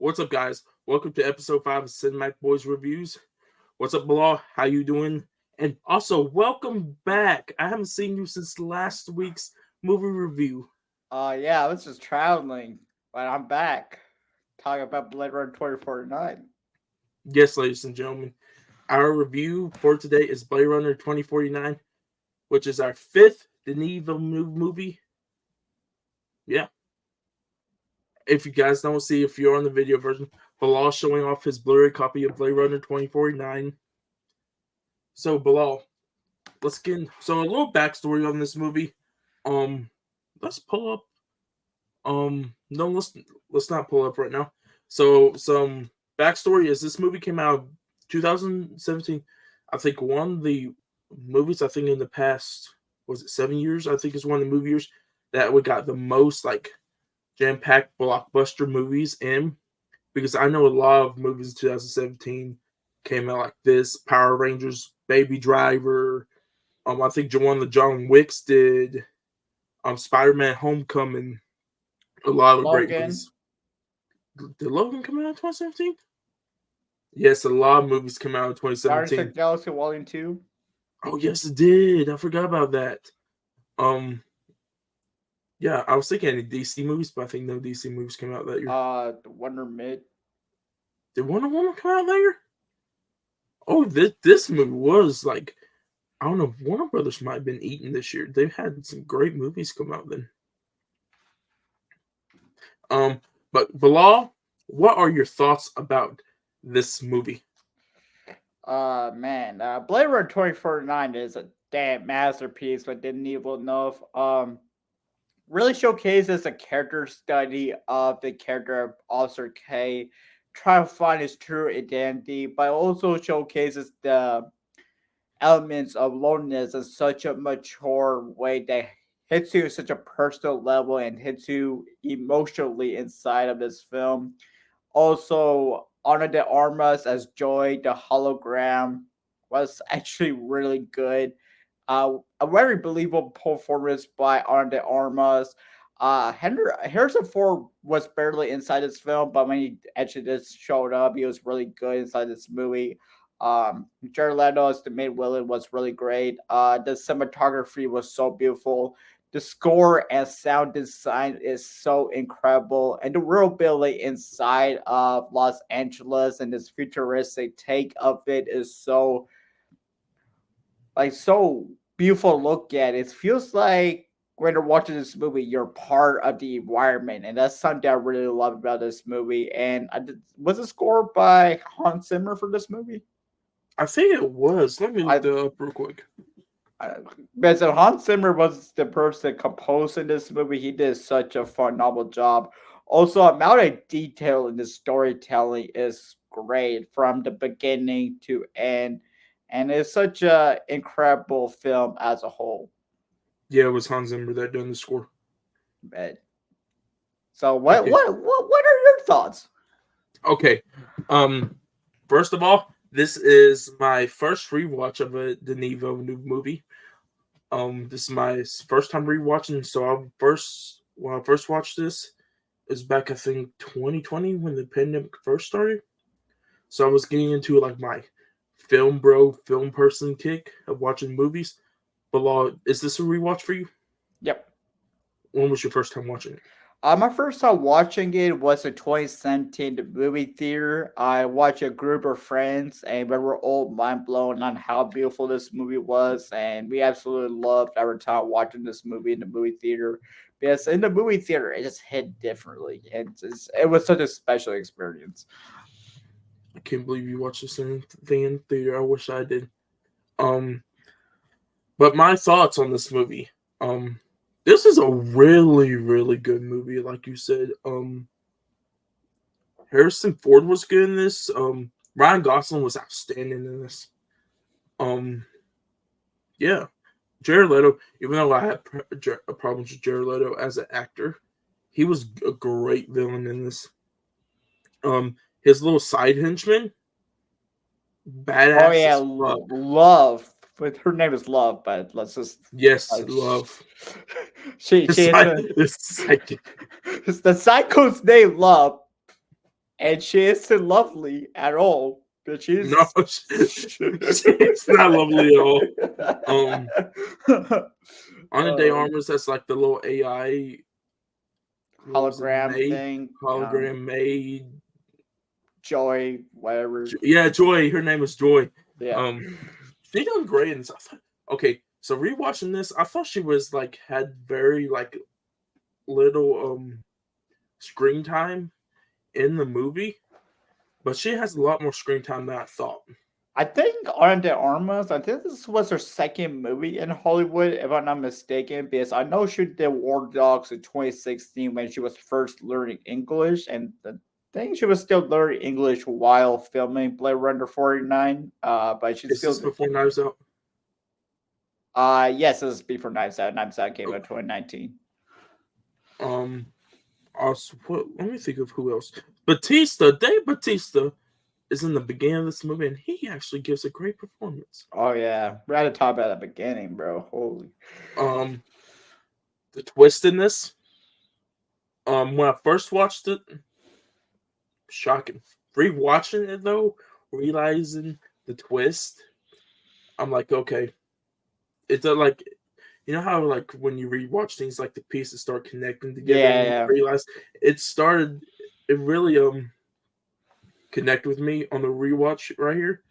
What's up, guys? Welcome to episode 5 of Cinematic Boys Reviews. What's up, Bilal? How you doing? And also, welcome back. I haven't seen you since last week's movie review. Yeah, I was just traveling, but I'm back. Talking about Blade Runner 2049. Yes, ladies and gentlemen, our review for today is Blade Runner 2049, which is our fifth Denis Villeneuve movie. Yeah. If you guys don't see, if you're on the video version, Bilal showing off his Blu-ray copy of Blade Runner 2049. So, Bilal, let's get in. So a little backstory on this movie. Um, let's pull up. No, let's not pull up right now. So some backstory is this movie came out 2017. I think one of the movies I think in the past was it 7 years. I think is one of the movie years that we got the most like jam-packed blockbuster movies in, because I know a lot of movies in 2017 came out like this: Power Rangers, Baby Driver. I think one of the John Wicks did. Spider-Man: Homecoming. A lot of great Logan, movies. Did Logan come out in 2017? Yes, a lot of movies came out in Guardians of 2017. the Galaxy Volume 2, Oh yes, it did. I forgot about that. Um, yeah, I was thinking any DC movies, but I think no DC movies came out that year. The Wonder Mid. Did Wonder Woman come out that year? Oh, this movie was like, I don't know. Warner Brothers might have been eating this year. They've had some great movies come out then. But Bilal, what are your thoughts about this movie? Blade Runner 2049 is a damn masterpiece, but didn't even know if really showcases a character study of the character of Officer K, trying to find his true identity, but also showcases the elements of loneliness in such a mature way that hits you at such a personal level and hits you emotionally inside of this film. Also, Ana de Armas as Joy, the hologram, was actually really good. A very believable performance by Ana de Armas. Harrison Ford was barely inside this film, but when he actually just showed up, he was really good inside this movie. Jared Leto as the main villain was really great. The cinematography was so beautiful. The score and sound design is so incredible, and the world building inside of Los Angeles and this futuristic take of it is so beautiful to look at. It feels like when you're watching this movie, you're part of the environment, and that's something I really love about this movie. And was it scored by Hans Zimmer for this movie? I think it was. Let me look I that up real quick. But so Hans Zimmer was the person composing this movie. He did such a phenomenal job. Also, amount of detail in the storytelling is great from the beginning to end, and it's such a incredible film as a whole. Yeah, it was Hans Zimmer that done the score. But so, what Okay. what what are your thoughts? Okay. Um, First of all, this is my first rewatch of a Denis Villeneuve movie. This is my first time rewatching. So when I first watched this, it was back I think 2020 when the pandemic first started. So I was getting into like my film person kick of watching movies. But is this a rewatch for you? Yep. When was your first time watching it? My first time watching it was in 2017, the movie theater. I watched a group of friends, and we were all mind blown on how beautiful this movie was, and we absolutely loved our time watching this movie in the movie theater. Because in the movie theater, it just hit differently, and it was such a special experience. I can't believe you watched this thing in theater. I wish I did. Um, but my thoughts on this movie. Um, this is a really, really good movie. Like you said, Harrison Ford was good in this. Ryan Gosling was outstanding in this. Um, yeah, Jared Leto. Even though I had problems with Jared Leto as an actor, he was a great villain in this. His little side henchman, Oh badass yeah, as fuck. Love. But her name is Love, but let's just Yes, uh, sh- love. she The she is side, the psychic. the psycho's name Love, and she isn't lovely at all. But she's No, it's not lovely at all. Ana de Armas, that's like the little AI hologram maid, thing, hologram maid. Joy, whatever. Yeah, Joy. Her name is Joy. Yeah. She done great and stuff. Okay, so rewatching this, I thought she was like had very like little screen time in the movie, but she has a lot more screen time than I thought. I think Ana de Armas, I think this was her second movie in Hollywood, if I'm not mistaken, because I know she did War Dogs in 2016 when she was first learning English, and I think she was still learning English while filming Blade Runner 49. But she's Is still. this before Knives Out? Yes, this is before Knives Out. Knives Out came out 2019. Also, let me think of who else. Dave Bautista is in the beginning of this movie, and he actually gives a great performance. Oh yeah, we had to talk about the beginning, bro. Holy. The twist in this. When I first watched it, shocking. Rewatching it though, realizing the twist, I'm like, okay, it's like, you know how like when you rewatch things, like the pieces start connecting together, and you Yeah. realize it really connected with me on the rewatch right here.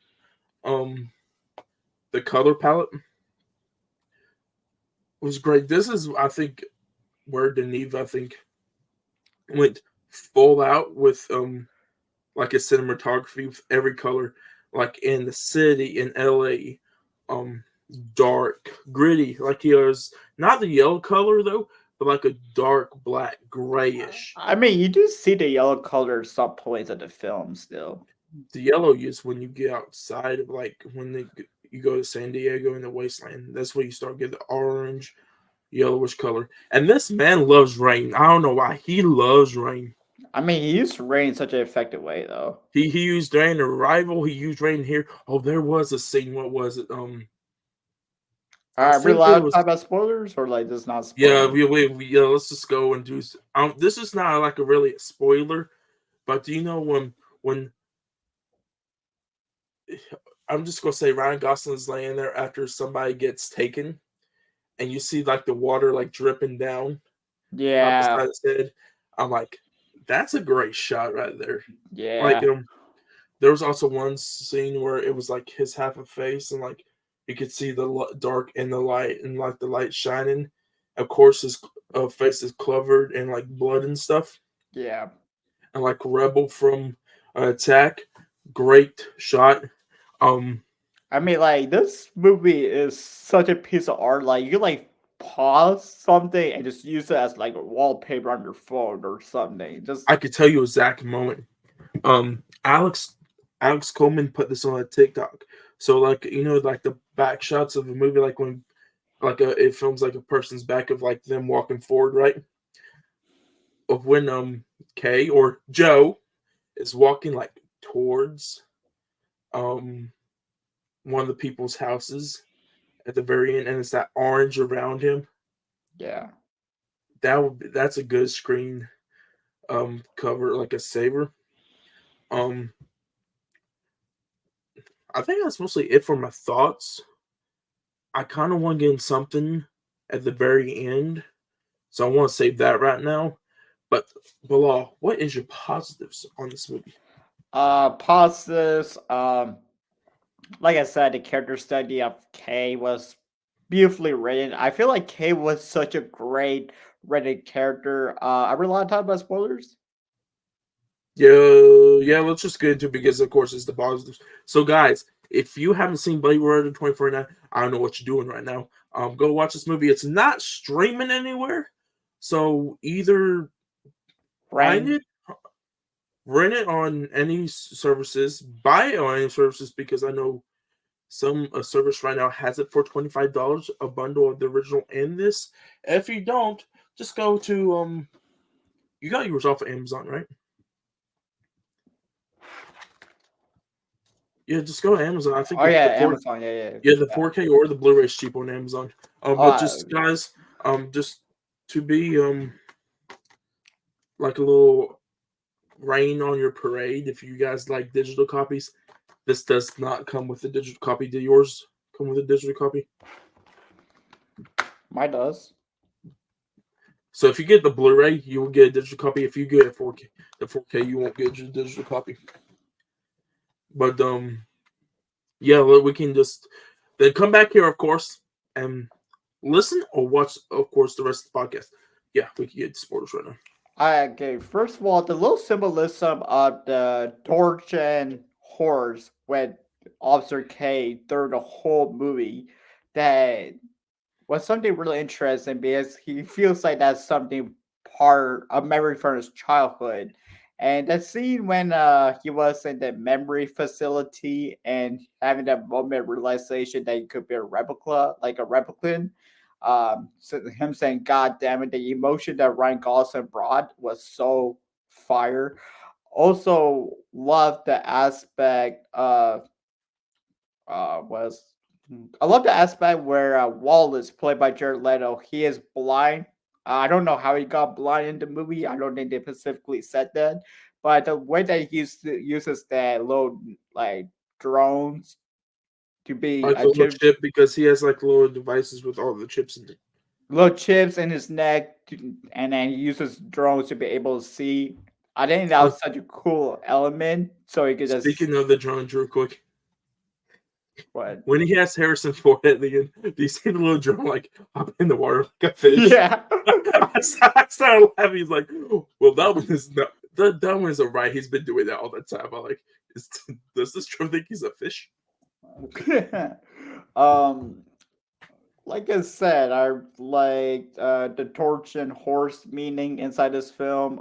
The color palette was great. This is, I think, where Denis, I think, went full out with like a cinematography with every color, like in the city in LA, dark, gritty, like he was not the yellow color though, but like a dark black, grayish. I mean, you do see the yellow color some points of the film still. The yellow is when you get outside of like you go to San Diego in the wasteland. That's where you start getting the orange, yellowish color. And this man loves rain. I don't know why he loves rain. I mean, he used rain in such an effective way, though. He used rain in Arrival. He used rain here. Oh, there was a scene. What was it? Are we allowed to talk about spoilers, or like this is not spoilers? Yeah, yeah. Let's just go and do. This is not like a really a spoiler, but do you know when I'm just gonna say Ryan Gosling's laying there after somebody gets taken, and you see like the water like dripping down Yeah, beside his head. I'm like, that's a great shot right there. yeah. Like there was also one scene where it was like his half a face, and like you could see the dark and the light, and like the light shining. Of course, his face is covered in like blood and stuff. Yeah. And like Rebel from Attack, great shot. I mean, like this movie is such a piece of art. Like you can like pause something and just use it as like a wallpaper on your phone or something. Just I could tell you exact moment. Alex Coleman put this on a TikTok. So like like the back shots of a movie, like when like it films like a person's back of like them walking forward, right? Of when Kay or Joe is walking like towards one of the people's houses at the very end, and it's that orange around him. yeah. That's a good screen cover, like a saver. I think that's mostly it for my thoughts. I kind of want to get in something at the very end, so I want to save that right now. But Bilal, what is your positives on this movie? Positives. Like I said, the character study of Kay was beautifully written. I feel like Kay was such a great written character. Are we allowed to talk about spoilers? Yeah, let's just get into it because, of course, it's the positives. So, guys, if you haven't seen Blade Runner 2049, I don't know what you're doing right now. Go watch this movie. It's not streaming anywhere, so either find it, rent it on any services, buy it on any services, because I know some service right now has it for $25, a bundle of the original and this. If you don't, just go to you got yours off of Amazon, right? Yeah, just go to Amazon. I think Oh yeah, the Amazon. yeah, the 4K or the Blu-ray is cheap on Amazon. But just Yeah. guys, just to be like a little rain on your parade if you guys like digital copies. This does not come with a digital copy. Do yours come with a digital copy? Mine does. So if you get the Blu-ray, you will get a digital copy. If you get a 4K, the 4K, you won't get a digital copy. But yeah, we can just then come back here, of course, and listen or watch, of course, the rest of the podcast. Yeah, we can get spoilers right now. Okay, first of all, the little symbolism of the torch and horse with Officer K through the whole movie that was something really interesting because he feels like that's something part of memory from his childhood. And that scene when he was in the memory facility and having that moment of realization that he could be a replica, like a replicant. So him saying, "God damn it," the emotion that Ryan Gosling brought was so fire. Also, love the aspect of was I love the aspect where Wallace, played by Jared Leto, he is blind. I don't know how he got blind in the movie. I don't think they specifically said that, but the way that he uses that little like drones to be Like a a little chip, chip because he has like little devices with all the chips in it. little chips in his neck, and then he uses drones to be able to see. I think that was such a cool element. So he could just Speaking of the drone, real quick, what? when he has Harrison Ford at the end, do you see the little drone like hop in the water like a fish? Yeah. I started laughing. He's like, oh, "Well, that one is not. That one is alright. He's been doing that all the time." I'm like, does this drone think he's a fish? um like I said, I like the torch and horse meaning inside this film.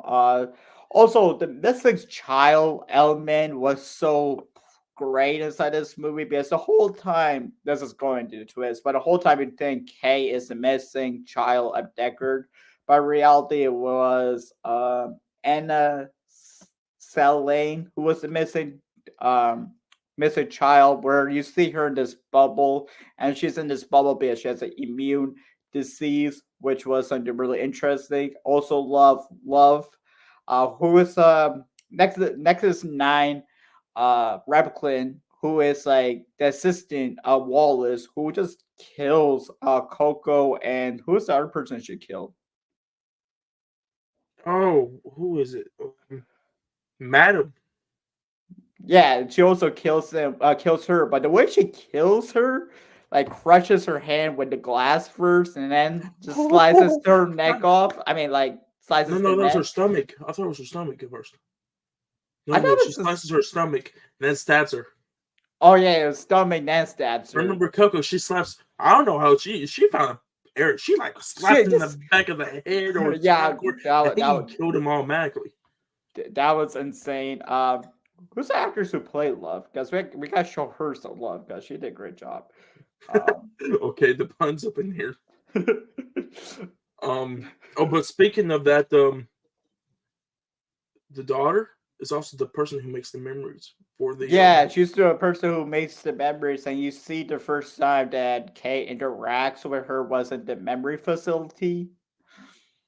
Also the missing child element was so great inside this movie because the whole time this is going to the twist, but the whole time you think Kay is the missing child of Deckard, but in reality it was Anna Selene who was the um missing child, where you see her in this bubble, and she's in this bubble because she has an immune disease, which was something really interesting. Also, love, who is Nexus 9, Replicant, who is like the assistant of Wallace, who just kills Coco, and who's the other person she killed? Oh, who is it? Madam. Yeah, she also kills her, but the way she kills her, like crushes her hand with the glass first, and then just slices her neck off. I mean, like No, slices the no, that was neck. her stomach. I thought it was her stomach at first. I No, thought no, she it's just, slices her stomach and then stabs her. oh yeah, it was stomach, then stabs her. Remember Coco? She slaps. I don't know how she found a air. She like slapped Shit, him in the back of the head or yeah, spinal cord. I that, think he that, killed him automatically. that was insane. Who's the actress who played Love? Because we gotta show her some love because she did a great job. Okay, the pun's up in here. Oh, but speaking of that, the daughter is also the person who makes the memories for the. Yeah, she's the person who makes the memories, and you see the first time that Kay interacts with her was at the memory facility.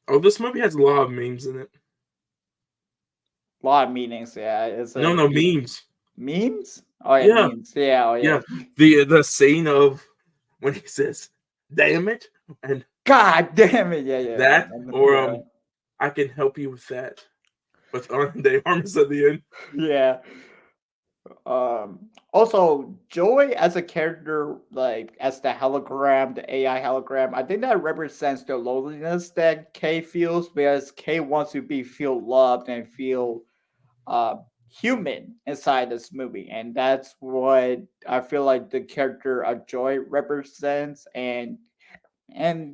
Oh, this movie has a lot of memes in it. A lot of meanings, yeah. It's No, a no memes. memes. Oh yeah, Yeah, memes. Yeah, oh yeah. yeah. The scene of when he says, "Damn it," and God damn it! Yeah, yeah, that, or yeah, I can help you with that. With Day Arms at the end. yeah. Also, Joy as a character, like as the hologram, the AI hologram, I think that represents the loneliness that Kay feels because Kay wants to feel loved and feel uh human inside this movie, and that's what I feel like the character of Joy represents. And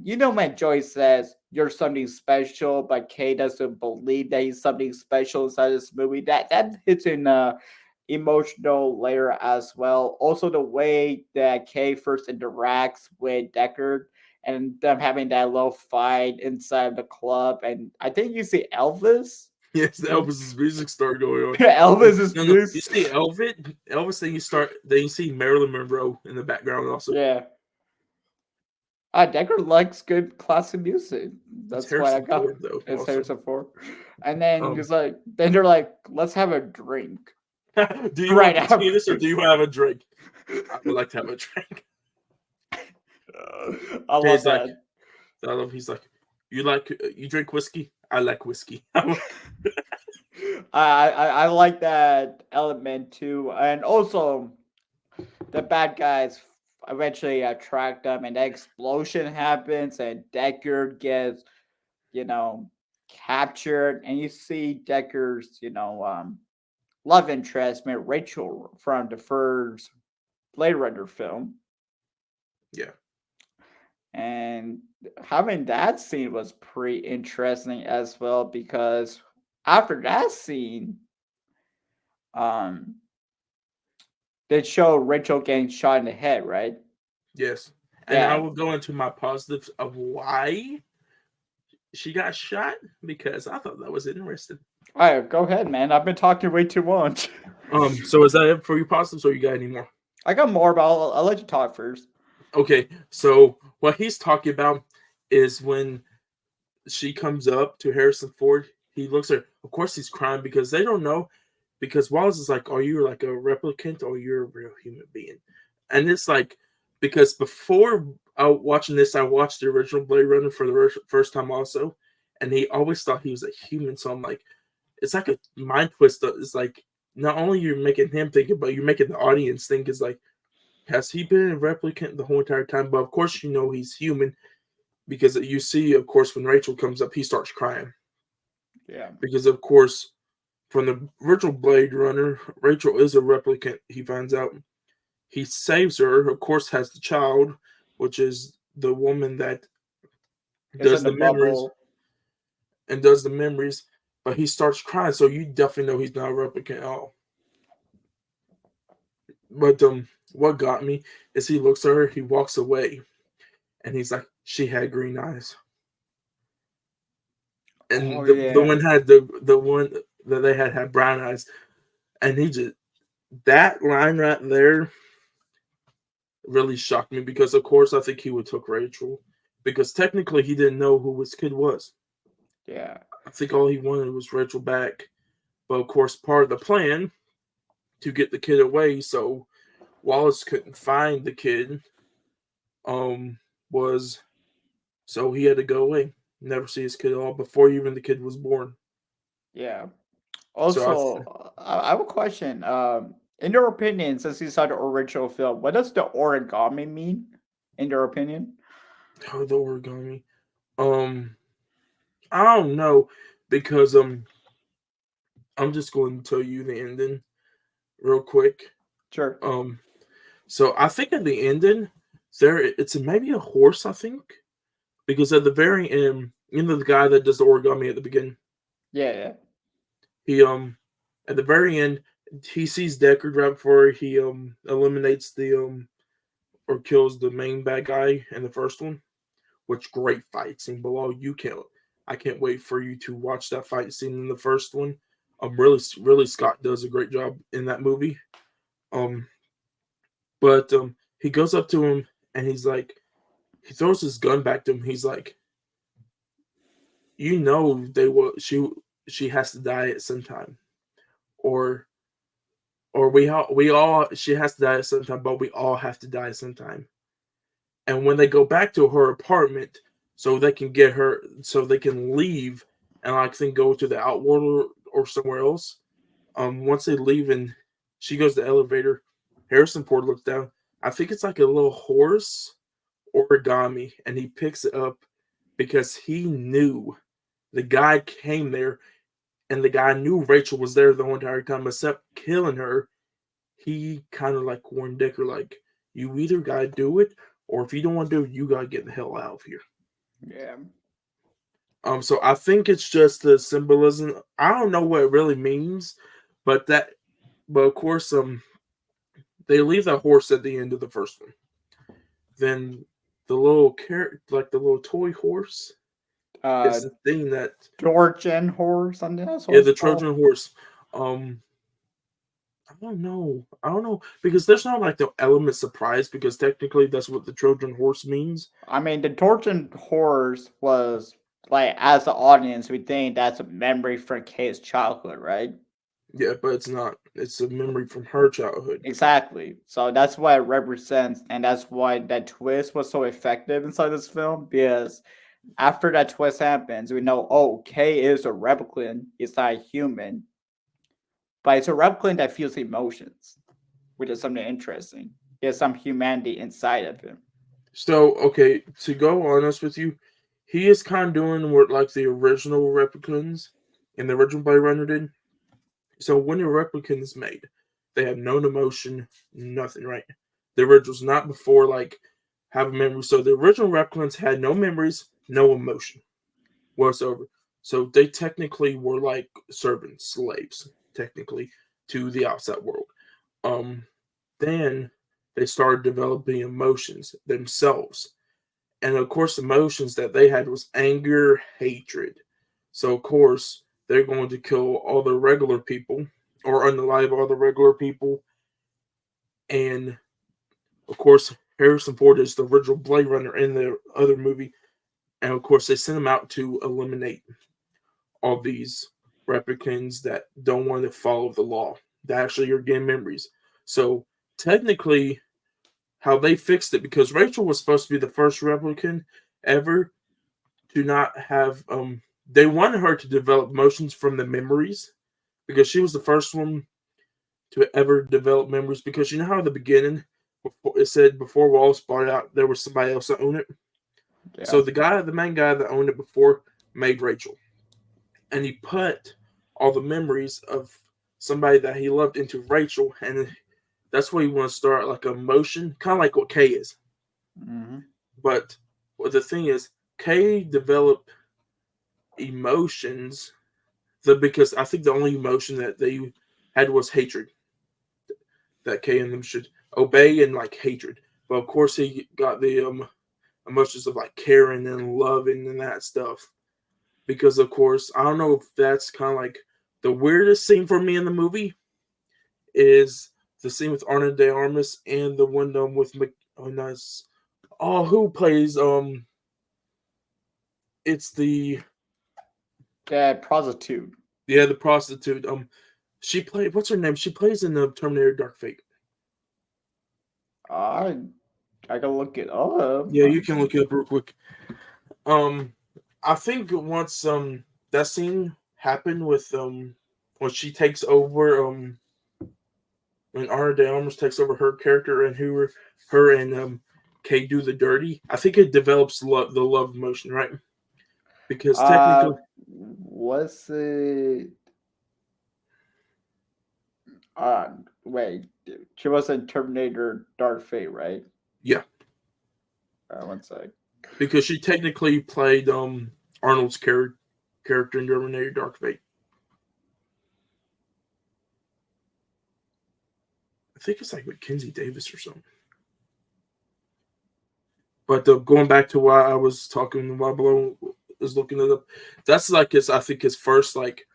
you know when Joy says you're something special, but Kay doesn't believe that he's something special inside this movie, that hits in a emotional layer as well. Also the way that Kay first interacts with Deckard and them having that little fight inside the club, and I think you see Elvis. Yes, Elvis's music started going on. Elvis is No, no, you see Elvis, then you see Marilyn Monroe in the background also. Yeah. Decker likes good classic music. It's That's why I Harrison got Ford though. it's Also, Harrison Ford. And then um, he's like, then they're like, let's have a drink do you right want the penis or after. do you have a drink? I would like to have a drink. I love He's like, that. I love. He's like, you drink whiskey? I like whiskey. I'm like, I like that element too, and also the bad guys eventually attract them, and the explosion happens, and Decker gets you know captured, and you see Decker's love interest, Rachel from the first Blade Runner film, yeah, and having that scene was pretty interesting as well because after that scene, um, they show Rachel getting shot in the head, right? yes. And I Yeah. will go into my positives of why she got shot because I thought that was interesting. All right, go ahead, man. I've been talking way too much. So is that it for your positives, or you got any more? I got more, but I'll let you talk first. Okay, so what he's talking about is when she comes up to Harrison Ford, he looks at her. Of course, he's crying because they don't know. Because Wallace is like, "Are you like a replicant or you're a real human being?" And it's like, because before watching this, I watched the original Blade Runner for the first time also, and he always thought he was a human. So I'm like, it's like a mind twist. It's like not only you're making him think, but you're making the audience think. Is like, has he been a replicant the whole entire time? But of course, you know he's human because you see, of course, when Rachel comes up, he starts crying Yeah. because, of course, from the original Blade Runner, Rachel is a replicant. He finds out. He saves her. Of course, has the child, which is the woman that It's does in the the memories bubble. and does the memories. But he starts crying, so you definitely know he's not a replicant at all. But what got me is he looks at her, he walks away, and he's like, "She had green eyes." Oh And the yeah. one had the one that they had brown eyes, and he just that line right there really shocked me because of course I think he would took Rachel because technically he didn't know who his kid was. Yeah. I think all he wanted was Rachel back, but of course part of the plan to get the kid away so Wallace couldn't find the kid um was so he had to go away, never see his kid at all before even the kid was born. Yeah. So Also, I have a question. In your opinion, since you saw the original film, what does the origami mean? In your opinion? oh, the origami. Um, I don't know because I'm just going to tell you the ending real quick. Sure. Um, so I think at the ending there it's maybe a horse. I think because at the very end, you know the guy that does the origami at the beginning, Yeah. Yeah. he at the very end he sees Deckard right before he eliminates the or kills the main bad guy in the first one. Which great fight scene below. I can't wait for you to watch that fight scene in the first one. Really Scott does a great job in that movie. Um, but he goes up to him and he's like, he throws his gun back to him. He's like, you know, they will. She has to die at some time, or we all she has to die at some time, but we all have to die at some time. And when they go back to her apartment, so they can get her, so they can leave and I think go to the outworld or somewhere else. Once they leave and she goes to the elevator, Harrison Ford looks down. I think it's like a little horse origami, and he picks it up because he knew the guy came there, and the guy knew Rachel was there the whole entire time, except killing her. He kind of like warned Decker, like, you either gotta do it, or if you don't want to do it, you gotta get the hell out of here. Yeah. So I think it's just the symbolism. I don't know what it really means, but of course, they leave that horse at the end of the first one. Then the little carrot, like the little toy horse, Uh, is the thing that, Georgian horror, something that's what yeah, it's the called. Trojan horse. Um, I don't know. I don't know because there's not like the element surprise because technically that's what the Trojan horse means. I mean, the Trojan horse was like, as the audience, we think that's a memory from Kay's childhood, right? Yeah, but it's not. It's a memory from her childhood. Exactly. So that's what it represents, and that's why that twist was so effective inside this film. Because after that twist happens, we know, oh, Kay is a replicant. He's not a human, but it's a replicant that feels emotions, which is something interesting. He has some humanity inside of him. So okay, to go honest with you, he is kind of doing what like the original replicants in the original Blade Runner did. So when a replicant is made, they have no emotion, nothing, right? The original's not before like have a memory. So the original replicants had no memories, no emotion whatsoever. So they technically were like servants, slaves, technically, to the outside world. Um, then they started developing emotions themselves. And of course, emotions that they had was anger, hatred. So of course, they're going to kill all the regular people or unalive all the regular people. And of course, Harrison Ford is the original Blade Runner in the other movie. And of course, they sent him out to eliminate all these replicants that don't want to follow the law, that actually are getting memories. So technically, how they fixed it, because Rachel was supposed to be the first replicant ever to not have they wanted her to develop emotions from the memories because she was the first one to ever develop memories, because you know how at the beginning it said before Wallace bought it out there was somebody else that owned it. Yeah. So the main guy that owned it before made Rachel, and he put all the memories of somebody that he loved into Rachel, and that's where you want to start like emotion, kind of like what Kay is. Hmm. But what the thing is, Kay developed emotions because I think the only emotion that they had was hatred. That Kay and them should obey and like hatred. But of course, he got the emotions of like caring and loving and that stuff. Because of course, I don't know if that's kind of like the weirdest scene for me in the movie is the scene with Arna de Armas and the one with oh nice. Oh, who plays it's the The prostitute. yeah, the prostitute. She played, what's her name? She plays in the Terminator Dark Fate. I I can look it up. Yeah, you can look it up real quick. Um, I think once that scene happened with when she takes over when Ana de Armas takes over her character and who her and Kay do the dirty. I think it develops the love emotion, right? Because Uh, technically, was it? Uh, Wait. She was in Terminator Dark Fate, right? yeah, One sec. because she technically played Arnold's character in Terminator Dark Fate. I think it's like Mackenzie Davis or something. But going back to why I was talking while Blow is looking it up, that's like his, I think his first like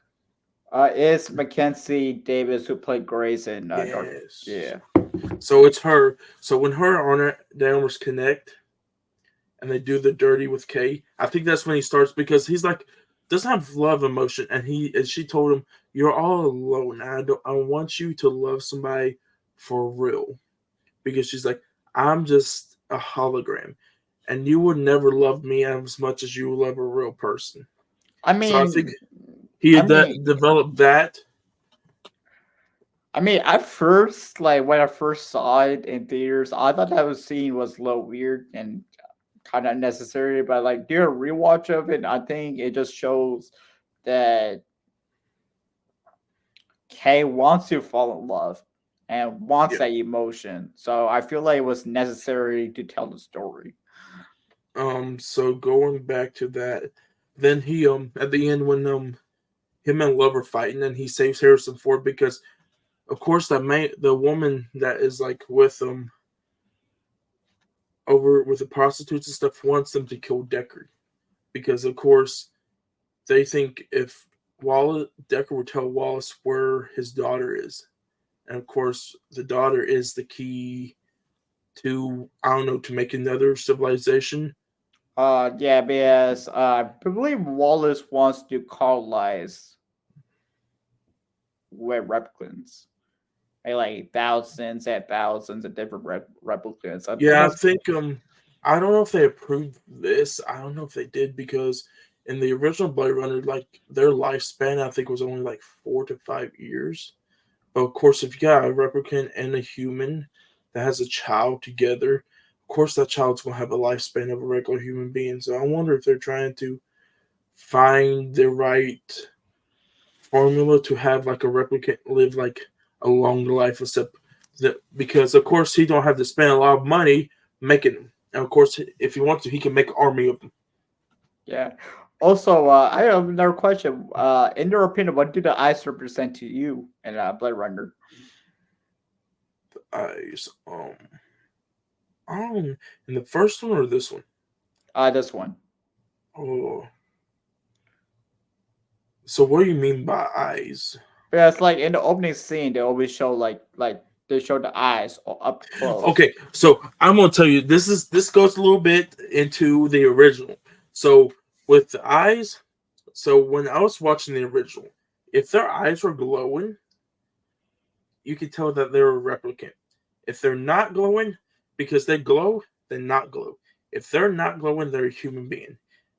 It's Mackenzie Davis who played Grace in Dark. yes. Yeah. So it's her. So when her and Arna Danvers connect and they do the dirty with Kay, I think that's when he starts because he's like doesn't have love emotion, and she told him, "You're all alone. I want you to love somebody for real," because she's like, "I'm just a hologram, and you would never love me as much as you love a real person." I So I think mean, he I had mean, developed that. at first, like when I first saw it in theaters, I thought that was scene was a little weird and kind of unnecessary. But like during a rewatch of it, I think it just shows that Kay wants to fall in love and wants Yeah. that emotion. So I feel like it was necessary to tell the story. So going back to that, then he at the end when him and Love are fighting and he saves Harrison Ford because of course the woman that is like with over with the prostitutes and stuff wants them to kill Deckard because of course they think if Wallace Deckard would tell Wallace where his daughter is, and of course, the daughter is the key to, I don't know, to make another civilization. Yeah, because I believe Wallace wants to colonize with replicants. Like thousands and thousands of different replicants. I think Yeah, I that's think I don't know if they approved this. I don't know if they did because in the original Blade Runner, like their lifespan, I think was only like 4 to 5 years. But of course, if you got a replicant and a human that has a child together, of course that child's gonna have a lifespan of a regular human being. So I wonder if they're trying to find the right formula to have like a replicant live like a long life, except that because of course he don't have to spend a lot of money making them. And of course, if he wants to, he can make an army of them. yeah. Also, I have another question. In your opinion, what do the eyes represent to you in Blade Runner? Eyes, in the first one or this one? This one. Oh, so what do you mean by eyes? Yeah, it's like in the opening scene, they always show like they show the eyes up close. Okay, so I'm gonna tell you this goes a little bit into the original. So with the eyes, so when I was watching the original, if their eyes were glowing, you could tell that they're a replicant. If they're not glowing, because they glow, then not glow. If they're not glowing, they're a human being.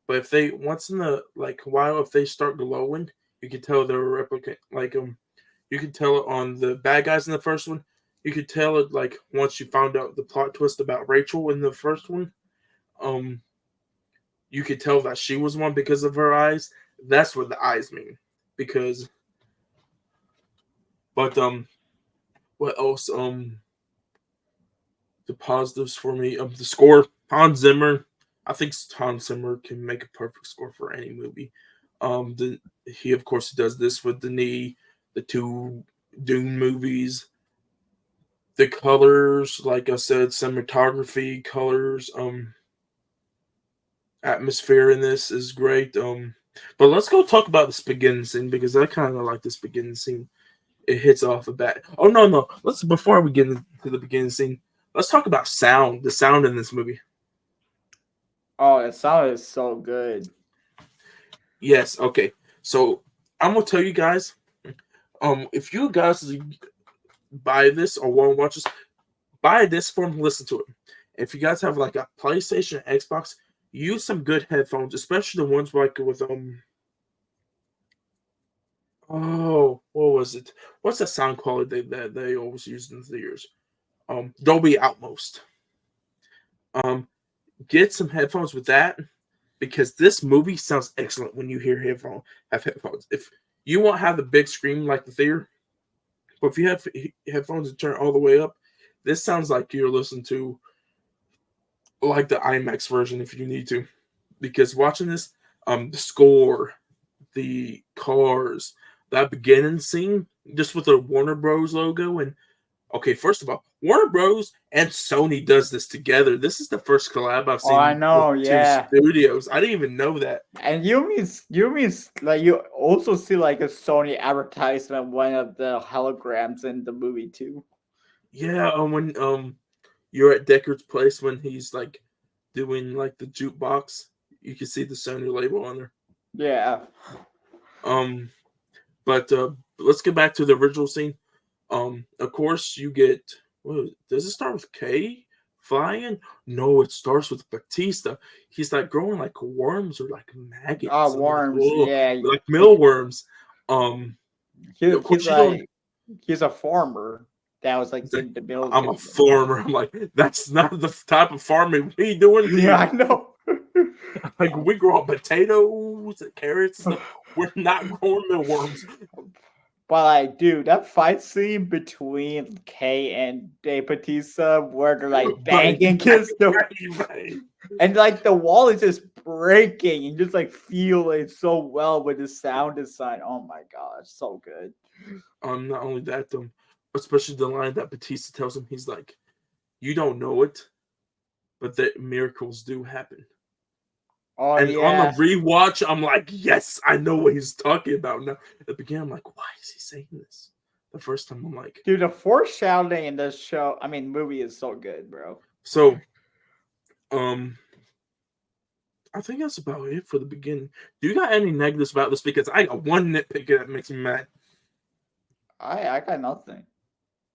But if they once in the like while if they start glowing, you can tell they're a replicant. Like you could tell it on the bad guys in the first one. You could tell it like once you found out the plot twist about Rachel in the first one. Um, you could tell that she was one because of her eyes. That's what the eyes mean. Because, but what else? The positives for me. The score. Hans Zimmer. I think Hans Zimmer can make a perfect score for any movie. He of course does this with Denis, the two Dune movies. The colors, like I said, cinematography, colors, atmosphere in this is great. But let's go talk about this beginning scene because I kind of like this beginning scene. It hits off the bat. Oh no! Let's before we get into the beginning scene, let's talk about sound. The sound in this movie. Oh, the sound is so good. Yes. Okay. So I'm gonna tell you guys. If you guys buy this or want to watch this, buy this for them. Listen to it. If you guys have like a PlayStation, Xbox, use some good headphones, especially the ones like with Oh, what was it? What's the sound quality that they always use in the theaters? Dolby Atmos. Um, get some headphones with that because this movie sounds excellent when you hear headphones. If you won't have the big screen like the theater, but if you have headphones and turn all the way up, this sounds like you're listening to like the IMAX version if you need to. Because watching this, the score, the cars, that beginning scene, just with the Warner Bros. Logo. And okay, first of all, Warner Bros. And Sony does this together. This is the first collab I've Oh, I seen with know, two yeah. studios. I didn't even know that. And you mean like you also see like a Sony advertisement, one of the holograms in the movie too. Yeah, when you're at Deckard's place when he's like doing like the jukebox, you can see the Sony label on there. Yeah. Um, but let's get back to the original scene. Of course, you get. Does it start with K flying? No, it starts with Batista. He's like growing like worms or like maggots. I'm like, Worms, oh, yeah. like mealworms. Of He's course, you don't. like he's a farmer that was like He's like, in the I'm a military. farmer. I'm like, that's not the type of farming we do in Yeah, here. I know. Like we grow up potatoes and carrots and stuff. We're not growing mealworms. But like, dude, that fight scene between Kay and Dave Batista, where they're like But banging against the, right. and like the wall is just breaking, and just like feel it so well with the sound design. Oh my gosh, so good. Not only that, especially the line that Batista tells him, he's like, "You don't know it, but that miracles do happen." Oh And on the yeah, rewatch, I'm like, "Yes, I know what he's talking about now." At the beginning, I'm like, "Why is he saying this?" the first time. I'm like, dude, the foreshadowing in this movie is so good, bro. so, I think that's about it for the beginning. Do you got any negatives about this? Because I got one nitpick that makes me mad. I got nothing.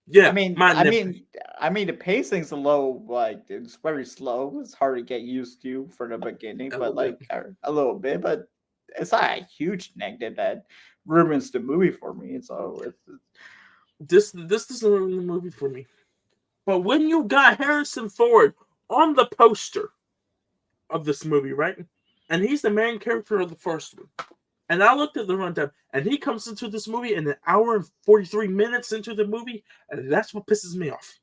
Yeah, I mean, my I nitpick. mean, the pacing's low. Like it's very slow. It's hard to get used to for the beginning, A but little bit. a little bit. But it's not a huge negative that ruins the movie for me. So This doesn't ruin the movie for me. But when you got Harrison Ford on the poster of this movie, right? And he's the main character of the first one. And I looked at the runtime, and he comes into this movie in an hour and 43 minutes into the movie, and that's what pisses me off.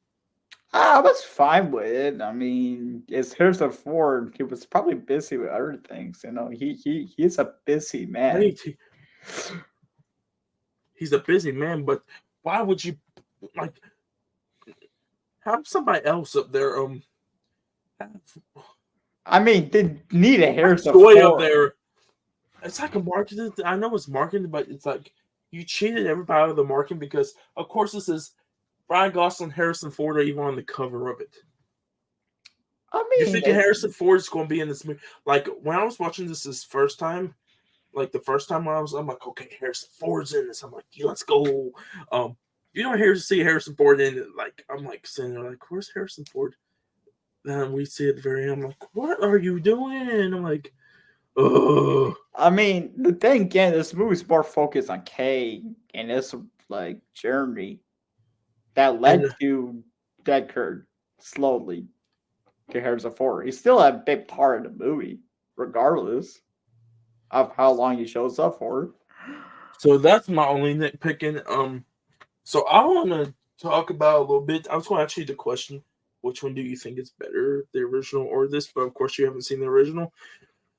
I was fine with it. I mean, it's Harrison Ford. He was probably busy with other things. You know, he's a busy man. Right? He's a busy man, but why would you like have somebody else up there? I mean, they need a Harrison Joy up Ford. there. It's like a marketing. I know it's marketing, but it's like you cheated everybody out of the marketing because, of course, this is Ryan Gosling, Harrison Ford are even on the cover of it. I You mean, think Harrison Ford is going to be in this movie? Like when I was watching this first time, like the first time when I'm like, okay, Harrison Ford's in this. I'm like, yeah, let's go. You don't see Harrison Ford in it. Like I'm like sitting there, like, where's Harrison Ford? Then we see at the very end, I'm like, what are you doing? I'm like, oh. I mean, the thing again, this movie's more focused on Kay and this like journey that led to Deckard slowly to Harrison Ford. He's still a big part of the movie, regardless of how long he shows up for. So that's my only nitpicking. So I want to talk about a little bit. I was going to ask you the question: which one do you think is better, the original or this? But of course, you haven't seen the original.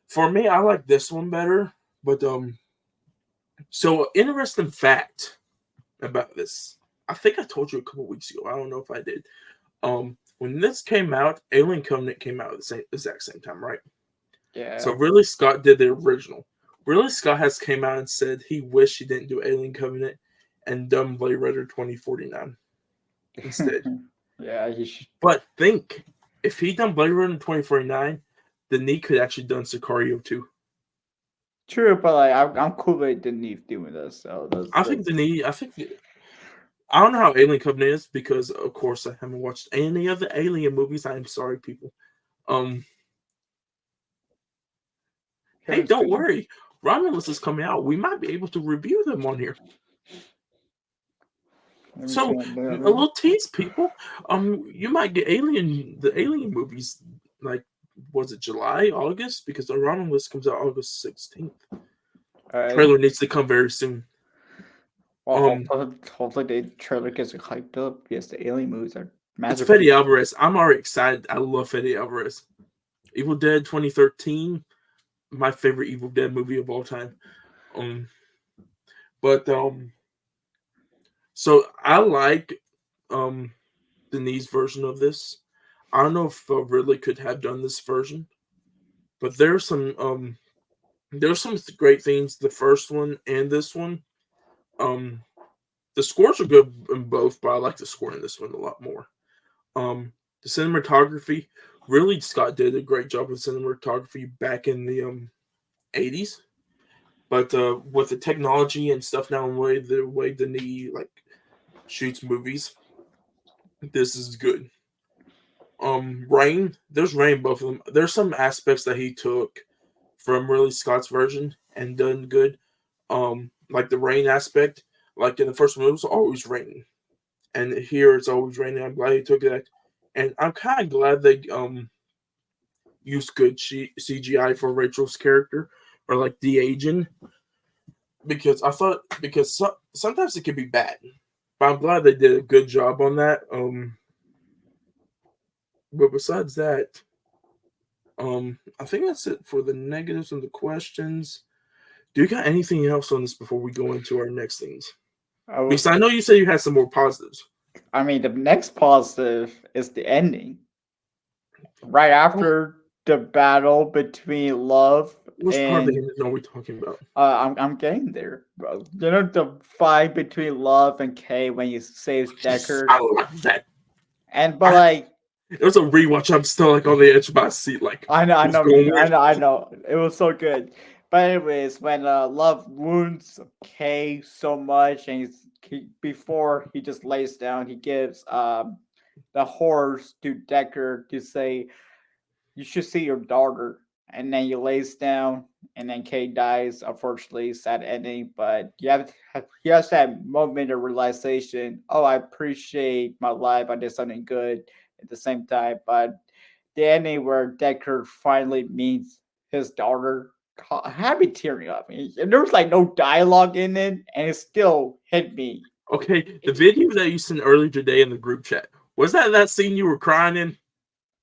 For me, I like this one better. But so interesting fact about this. I think I told you a couple weeks ago. I don't know if I did. When this came out, Alien Covenant came out at the exact same time, right? Yeah. So Ridley Scott did the original. Ridley Scott has came out and said he wished he didn't do Alien Covenant and done Blade Runner 2049 instead. Yeah, he should. But think, if he done Blade Runner 2049, Denis could actually done Sicario too. True, but like I'm cool with Denis doing this. So I think I don't know how Alien Covenant is because of course I haven't watched any of the Alien movies. I'm sorry, people. Hey, don't worry. Romulus is coming out. We might be able to review them on here. So a little tease, people. You might get the Alien movies. Like, was it July, August? Because the Romulus comes out August 16th. Trailer needs to come very soon. Well, hopefully the trailer gets hyped up. Yes, the Alien movies are massive. It's Fede Alvarez. I'm already excited. I love Fede Alvarez. Evil Dead 2013, my favorite Evil Dead movie of all time. So I like Denis' version of this. I don't know if Ridley could have done this version, but there's some great things. The first one and this one. The scores are good in both, but I like the score in this one a lot more. The cinematography, really, Scott did a great job with cinematography back in the 80s. But with the technology and stuff now, the way Denis like shoots movies, this is good. Rain, there's Rain, both of them. There's some aspects that he took from Ridley Scott's version and done good. Like the rain aspect, like in the first one, it was always raining, and here it's always raining. I'm glad he took that, and I'm kind of glad they used good CGI for Rachel's character or like de-aging, because sometimes it can be bad, but I'm glad they did a good job on that. But besides that, I think that's it for the negatives and the questions. Do you got anything else on this before we go into our next things? Because I know you said you had some more positives. I mean, the next positive is the ending. Right after the battle between Love Which part of the and end are we talking about? I'm getting there, bro. You know the fight between Love and Kay when he saves Deckard, I love that. but like It was a rewatch. I'm still like on the edge of my seat. Like I know, what's going on? I know. It was so good. But anyways, when Love wounds Kay so much, and before he just lays down, he gives the horse to Deckard to say, "You should see your daughter." And then he lays down, and then Kay dies. Unfortunately, sad ending. But he has that moment of realization. Oh, I appreciate my life. I did something good at the same time, but the ending where Deckard finally meets his daughter had me tearing up. And there was like no dialogue in it, and it still hit me. Okay, the video that you sent earlier today in the group chat, was that scene you were crying in?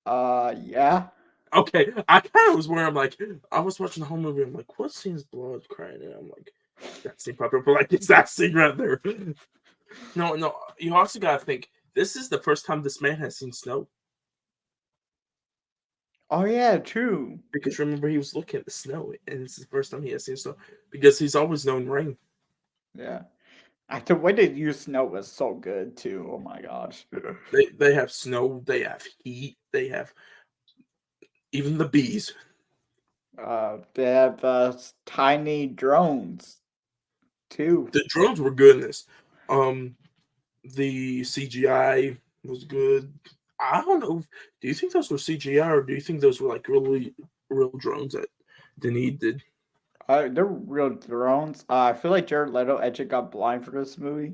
Yeah. Okay, I kind of was where I'm like, I was watching the whole movie. I'm like, what scene's blood crying in? I'm like, that scene popped up. But like, it's that scene right there. No. You also gotta think this is the first time this man has seen snow. Oh yeah, true. Because remember, he was looking at the snow, and it's the first time he has seen snow. Because he's always known rain. Yeah. The way they use snow was so good too. Oh my gosh. They have snow. They have heat. They have even the bees. They have tiny drones too. The drones were good in this. The CGI was good. I don't know. Do you think those were CGI or do you think those were like really real drones that Denis did? They're real drones. I feel like Jared Leto actually got blind for this movie.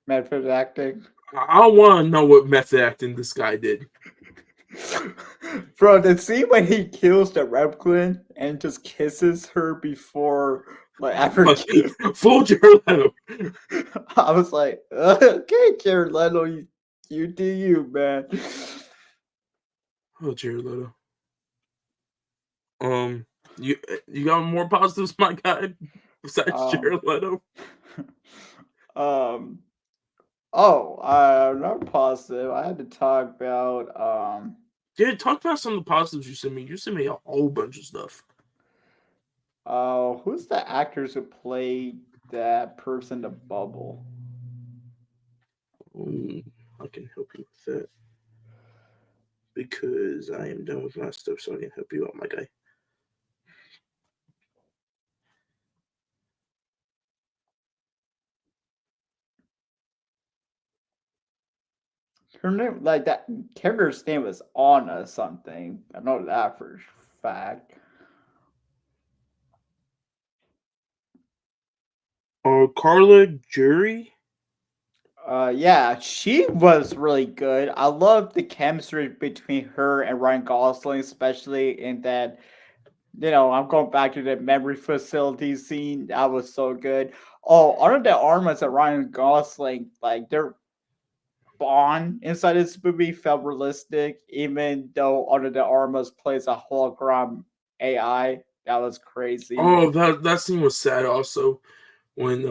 Method acting. I want to know what method acting this guy did. Bro, the scene when he kills the replicant and just kisses her before, like, after Full Jared Leto. I was like, okay, Jared Leto, you do you, man. Oh, Jared Leto. You got more positives, my guy, besides Jared Leto? Not positive. I had to talk about Yeah, talk about some of the positives you sent me. You sent me a whole bunch of stuff. who's the actors who played that person, the bubble? I can help you with that because I am done with my stuff, so I can help you out, my guy. Her name, like that character's name was Anna something. I know that for a fact. Carla Jury? Yeah, she was really good. I love the chemistry between her and Ryan Gosling, especially in that. I'm going back to the memory facility scene. That was so good. Oh, Under the Armas and Ryan Gosling, like their bond inside this movie felt realistic, even though Under the Armas plays a hologram AI. That was crazy. Oh, that scene was sad also when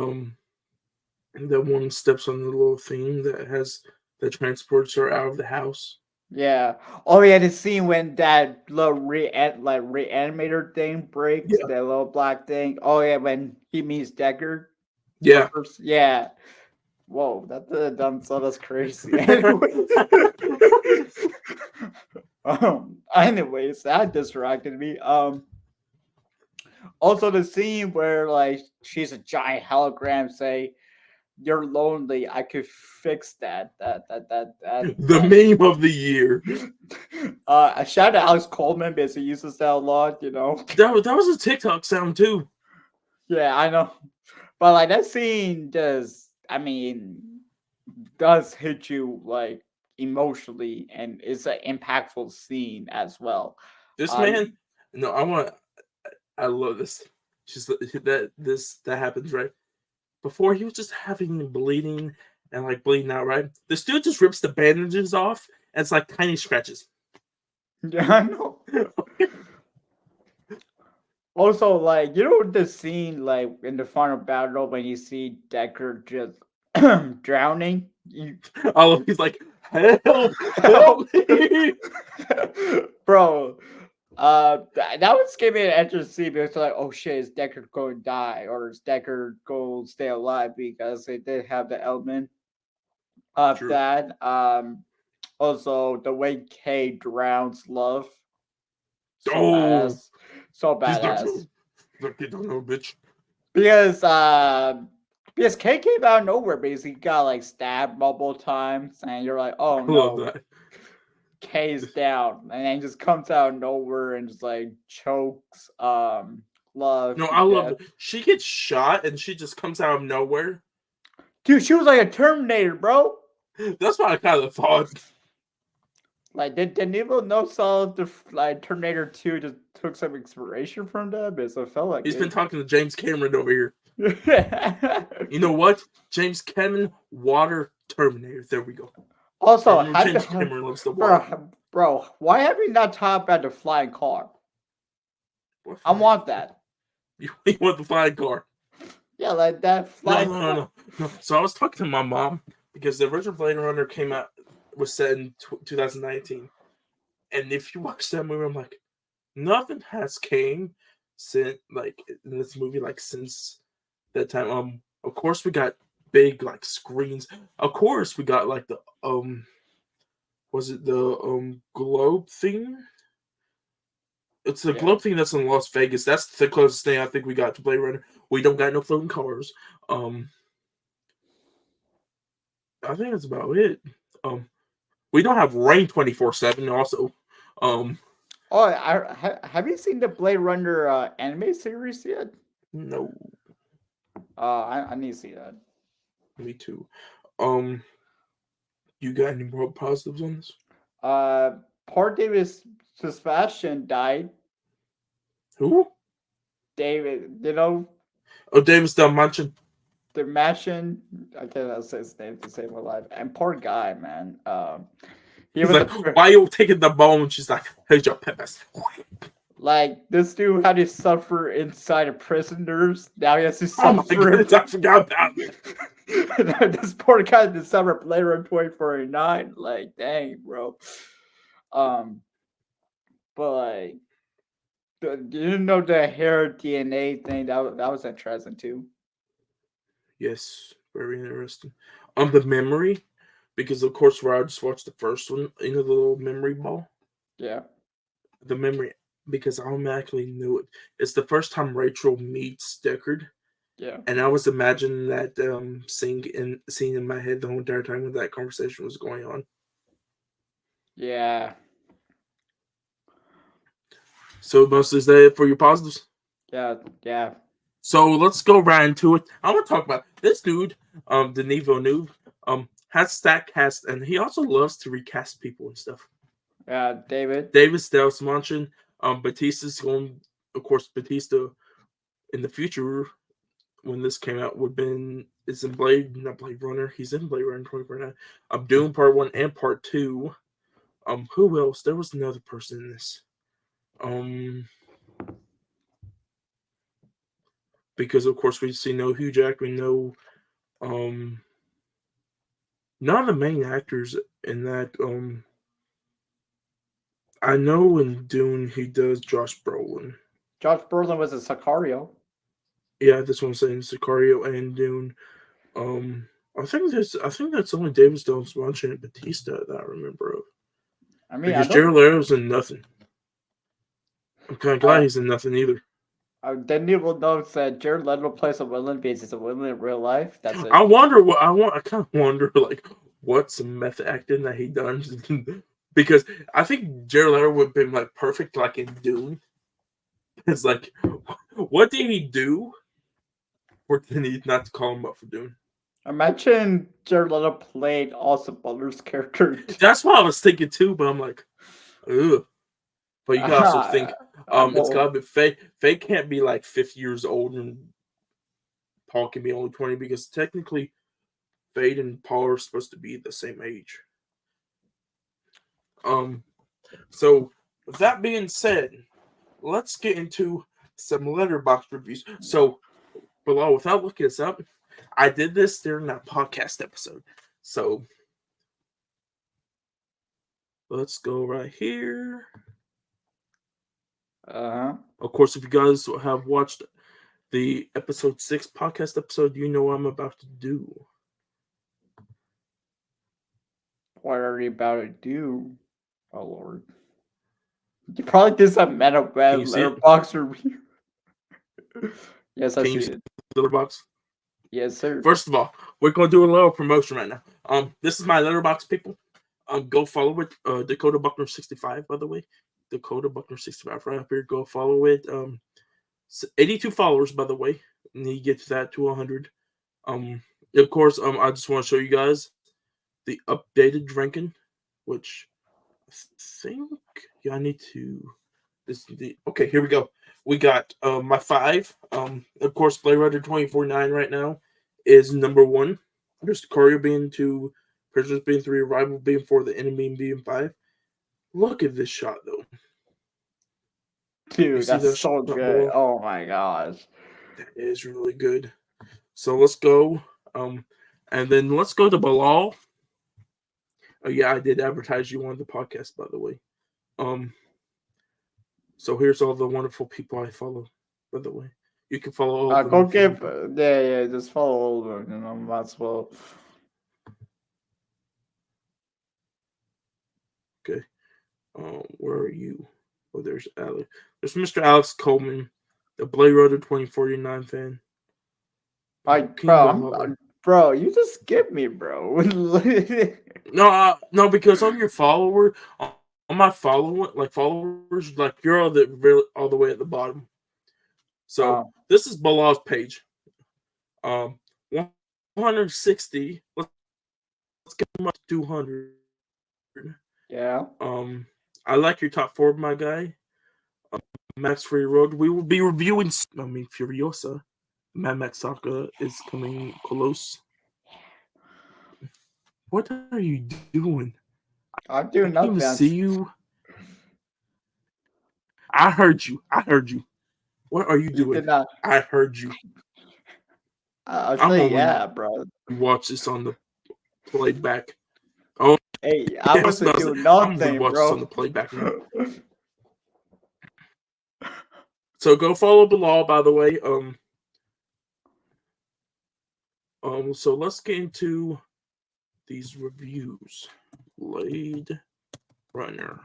that one steps on the little thing that transports her out of the house. Yeah. Oh yeah, the scene when that little reanimator thing breaks, Yeah. that little black thing. Oh yeah, when he meets Deckard. Yeah. Yeah. Whoa, that done so that's crazy. Anyways, that distracted me. Also the scene where like she's a giant hologram say, "You're lonely. I could fix that." The meme of the year. Shout out to Alex Coleman because he uses that a lot. That was a TikTok sound too. Yeah, I know, but like that scene does hit you like emotionally, and it's an impactful scene as well. This man, no, I love this. Just that happens right before he was just having bleeding and like bleeding out. Right, this dude just rips the bandages off and it's like tiny scratches. Yeah, I know. Also, like the scene like in the final battle when you see Deckard just drowning. He's like, help me, Bro. That was gave me an interesting because like, oh shit, is Deckard going to die or is Deckard going to stay alive? Because they did have the element of True. that. Also the way Kay drowns Love, so Oh, badass, so he's not badass. like you don't know, bitch. Because Kay came out of nowhere. Basically, got like stabbed multiple times, and you're like, oh I love no, that. Kay's down, and then just comes out of nowhere and just like chokes Love No, to I love death. it. She gets shot and she just comes out of nowhere. Dude, she was like a Terminator, bro. That's what I kind of thought. Like, did Villeneuve saw the like Terminator 2 just took some inspiration from that? Because I felt like He's been talking to James Cameron over here. You know what? James Cameron, water Terminator. There we go. Also, James Cameron loves the water. bro, why have you not talked about the flying car? I want that. You want the flying car? Yeah, like that flying No. So I was talking to my mom because the original Blade Runner was set in 2019, and if you watch that movie, I'm like, nothing has came since like in this movie like since that time. Of course we got big like screens. Of course we got like the was it the globe thing? It's the globe thing that's in Las Vegas. That's the closest thing I think we got to Blade Runner. We don't got no floating cars. I think that's about it. We don't have rain 24/7. Also, Oh, have you seen the Blade Runner anime series yet? No. I need to see that. Me too. You got any more positives on this? Poor Davis Sebastian died. Who? David, you know. Oh, Davis Dalmatian. The Mansion, I can't say his name to save my life. And poor guy, man. He's like, why you taking the bone? And she's like, here's your peppers. Like, this dude had to suffer inside of prisoners. Now he has to suffer. Oh my goodness, I forgot about it. This poor guy had to suffer Blade Runner 2049. Like, dang, bro. But like, you didn't know the hair DNA thing. That was interesting too. Yes, very interesting. The memory, because of course, where I just watched the first one, the little memory ball. Yeah. The memory, because I automatically knew it. It's the first time Rachel meets Deckard. Yeah. And I was imagining that scene in my head the whole entire time when that conversation was going on. Yeah. So mostly is that it for your positives? Yeah. So let's go right into it. I want to talk about this dude, Denis Villeneuve, has stacked cast, and he also loves to recast people and stuff. Yeah, David Dalsmanchen, Batista's going, of course, Batista in the future when this came out is in not Blade Runner. He's in Blade Runner 2049. Doom Part 1 and Part 2. Who else? There was another person in this. Because of course we see no Hugh Jackman, no none of the main actors in that. I know in Dune he does Josh Brolin. Josh Brolin was a Sicario. Yeah, this one's saying Sicario and Dune. I think that's only David Dalsmanchen and Batista that I remember of. I mean, because Jared Leto's in nothing. I'm kind of glad he's in nothing either. Denis Villeneuve said Jared Leto plays a villain because he's a villain in real life. That's it. I kind of wonder like what's method acting that he does because I think Jared Leto would have been like perfect like in Dune. It's like, what did he do? Or did he not call him up for Dune? Imagine Jared Leto played Austin Butler's character. That's what I was thinking too, but I'm like, ugh. But you can also think, it's gotta be Faye. Faye can't be like 50 years old and Paul can be only 20 because technically Faye and Paul are supposed to be the same age. So with that being said, let's get into some Letterboxd reviews. So below, without looking this up, I did this during that podcast episode. So let's go right here. Of course, if you guys have watched the episode 6 podcast episode, you know what I'm about to do. What are you about to do? Oh Lord. You probably did some meta web Letterboxd review. Yes, I see it. Letterboxd? Yes, sir. First of all, we're gonna do a little promotion right now. This is my Letterboxd, people. Go follow it. Dakota Buckner 65, by the way. Dakota Buckner 65 right up here. Go follow it. 82 followers, by the way. And you get that to 100. Of course, I just want to show you guys the updated ranking, which I think I need to. Okay, here we go. We got my 5. Of course, Blade Runner 2049 right now is number 1. There's Courier being 2, Prisoners being 3, Arrival being 4, The Enemy being 5. Look at this shot, though. Dude, that's so good. Below? Oh my gosh. That is really good. So let's go. And then let's go to Bilal. Oh yeah, I did advertise you on the podcast, by the way. So here's all the wonderful people I follow, by the way. You can follow all of them. Go give, yeah, just follow all of them, you know, might as well. Okay. Where are you? Oh, there's Alex. There's Mr. Alex Coleman, the Blade Runner 2049 fan. Bro, you just skipped me, bro. No, because I'm your follower. On my followers, like you're all the way at the bottom. So this is Bilal's page. 160. Let's get him up to 200. Yeah. I like your top 4, my guy. Max Fury Road. We will be reviewing. Furiosa. Mad Max Saga is coming close. What are you doing? I'm doing nothing. I can't even see you. I heard you. What are you doing? I heard you. I'll say yeah, bro. Watch this on the playback. Oh, hey, I wasn't doing nothing, I'm watch bro. this on the playback now. So go follow Bilal, by the way. So let's get into these reviews. Blade Runner.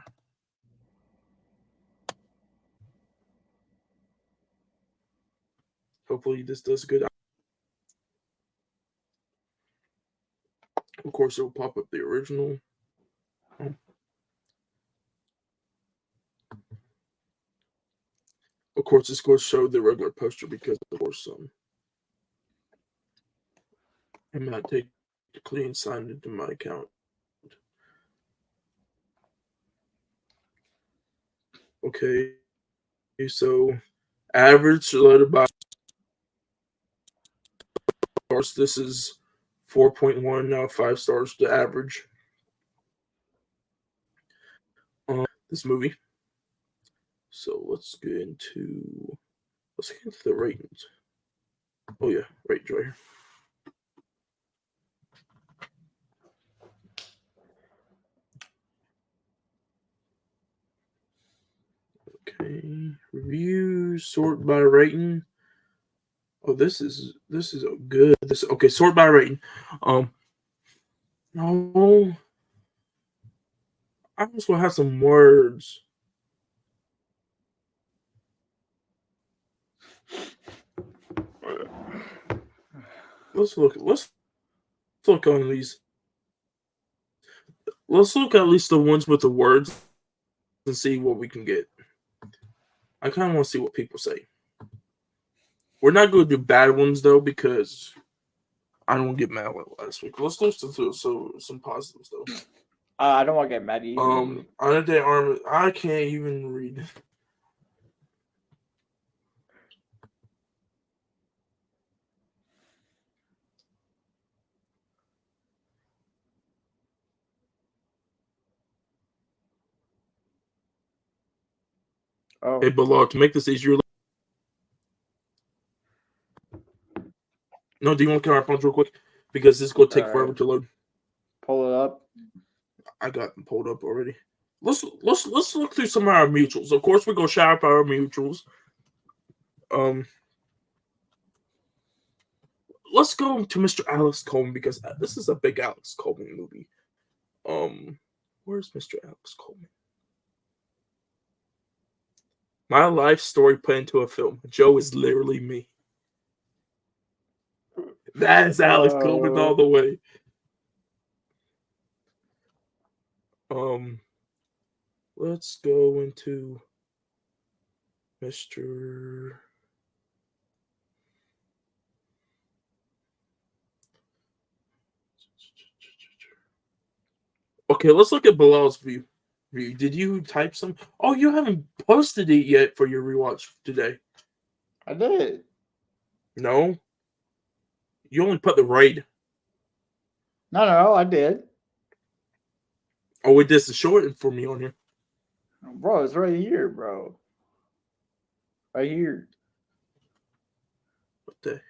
Hopefully this does good. Of course, it will pop up the original. Of course, it's going to show the regular poster because, of course, I might take the clean signed into my account. Okay, so average Letterboxd. Of course, this is 4.1 out of 5 stars to average. This movie. So let's get into the ratings. Oh yeah, ratings right here. Okay, reviews, sort by rating. Oh, this is a good. Okay, sort by rating. No, I'm just gonna have some words. Let's look on these. Let's look at least the ones with the words and see what we can get. I kind of want to see what people say. We're not going to do bad ones though because I don't want to get mad like last week. Let's listen to some positives though. I don't want to get mad either. On a day armor, I can't even read. Oh. Hey, Bilal, to make this easier. No, do you want to count our phones real quick? Because this is going to take forever to load. Pull it up. I got them pulled up already. let's look through some of our mutuals. Of course, we're gonna shout out our mutuals. Let's go to Mr. Alex Coleman because this is a big Alex Coleman movie. Where's Mr. Alex Coleman? My life story put into a film. Joe is literally me. That's Alex Coleman all the way. Let's go into Mr. Okay, let's look at Bilal's view. Did you type some? Oh, you haven't posted it yet for your rewatch today. I did. No, you only put the raid. No, I did. Oh, wait, this is shortened for me on here. Bro, it's right here, bro. Right here. What the heck?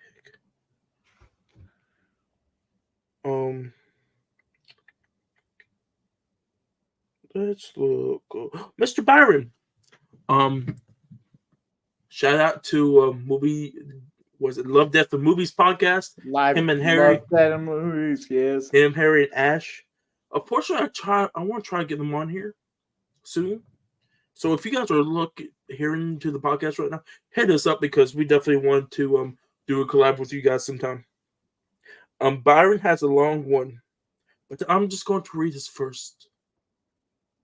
Let's look. Mr. Byron. Shout out to movie. Was it Love, Death, and Movies podcast? Him and Harry. Love, Death, and Movies, yes. Him, Harry, and Ash. Unfortunately, I want to try to get them on here soon. So if you guys are hearing to the podcast right now, hit us up because we definitely want to do a collab with you guys sometime. Byron has a long one, but I'm just going to read his first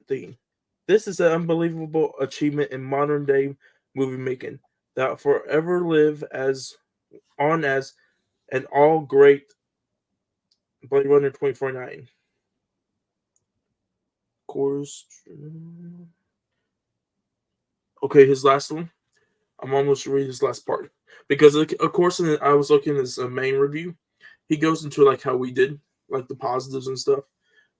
thing. This is an unbelievable achievement in modern day movie making that will forever live as an all great Blade Runner 2049. Of course. Okay, his last one. I'm almost reading his last part because, of course, I was looking at his main review. He goes into like how we did, like the positives and stuff.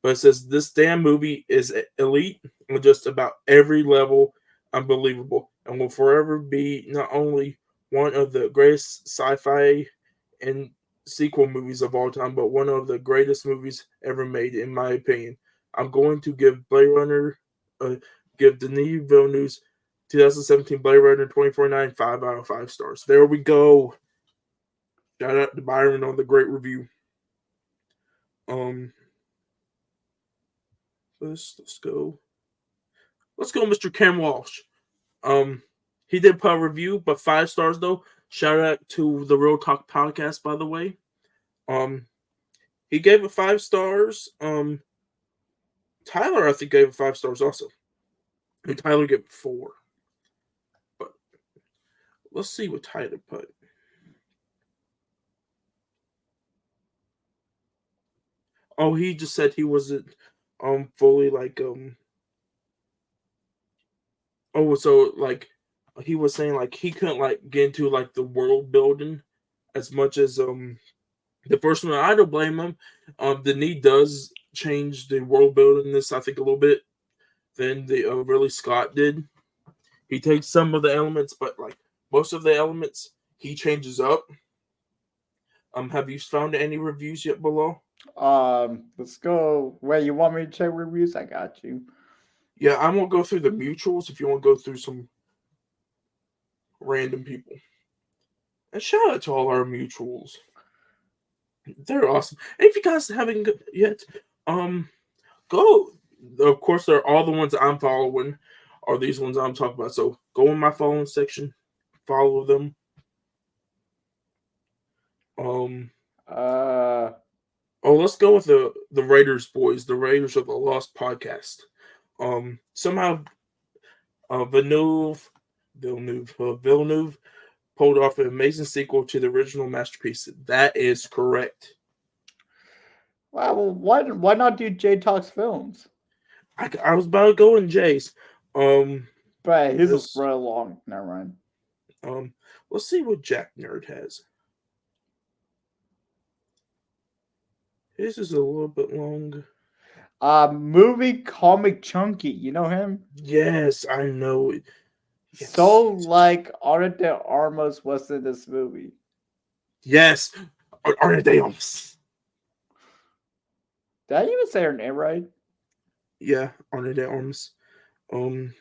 But it says this damn movie is elite on just about every level, unbelievable, and will forever be not only one of the greatest sci-fi and sequel movies of all time, but one of the greatest movies ever made, in my opinion. I'm going to give give Denis Villeneuve's 2017 Blade Runner 2049 5 out of 5 stars. There we go. Shout out to Byron on the great review. Let's go. Let's go, Mr. Ken Walsh. He did put a review, but 5 stars though. Shout out to the Real Talk podcast, by the way. He gave it 5 stars. Tyler, I think, gave it 5 stars also. And Tyler gave it 4. But let's see what Tyler put. Oh, he just said he wasn't fully like oh, so like he was saying like he couldn't like get into like the world building as much as the first one. I don't blame him. Denis does change the world building this, I think, a little bit than the Ridley Scott did. He takes some of the elements, but like most of the elements he changes up. Have you found any reviews yet below? Let's go. Wait, you want me to check reviews? I got you. Yeah, I won't go through the mutuals if you want to go through some random people. And shout out to all our mutuals. They're awesome. And if you guys haven't yet, go. Of course, they're all the ones I'm following are these ones I'm talking about. So go in my following section, follow them. Let's go with the Raiders boys, the Raiders of the Lost podcast. Somehow, Villeneuve pulled off an amazing sequel to the original masterpiece. That is correct. Wow, well, why not do J Talks Films? I was about to go in Jay's. But his is really long. Never mind. Let's see what Jack Nerd has. His is a little bit long. Movie Comic Chunky. You know him? Yes, I know it. Yes. So, like, Ana de Armas was in this movie. Yes, Ana de Armas. Did I even say her name right? Yeah, Ana de Armas. Um,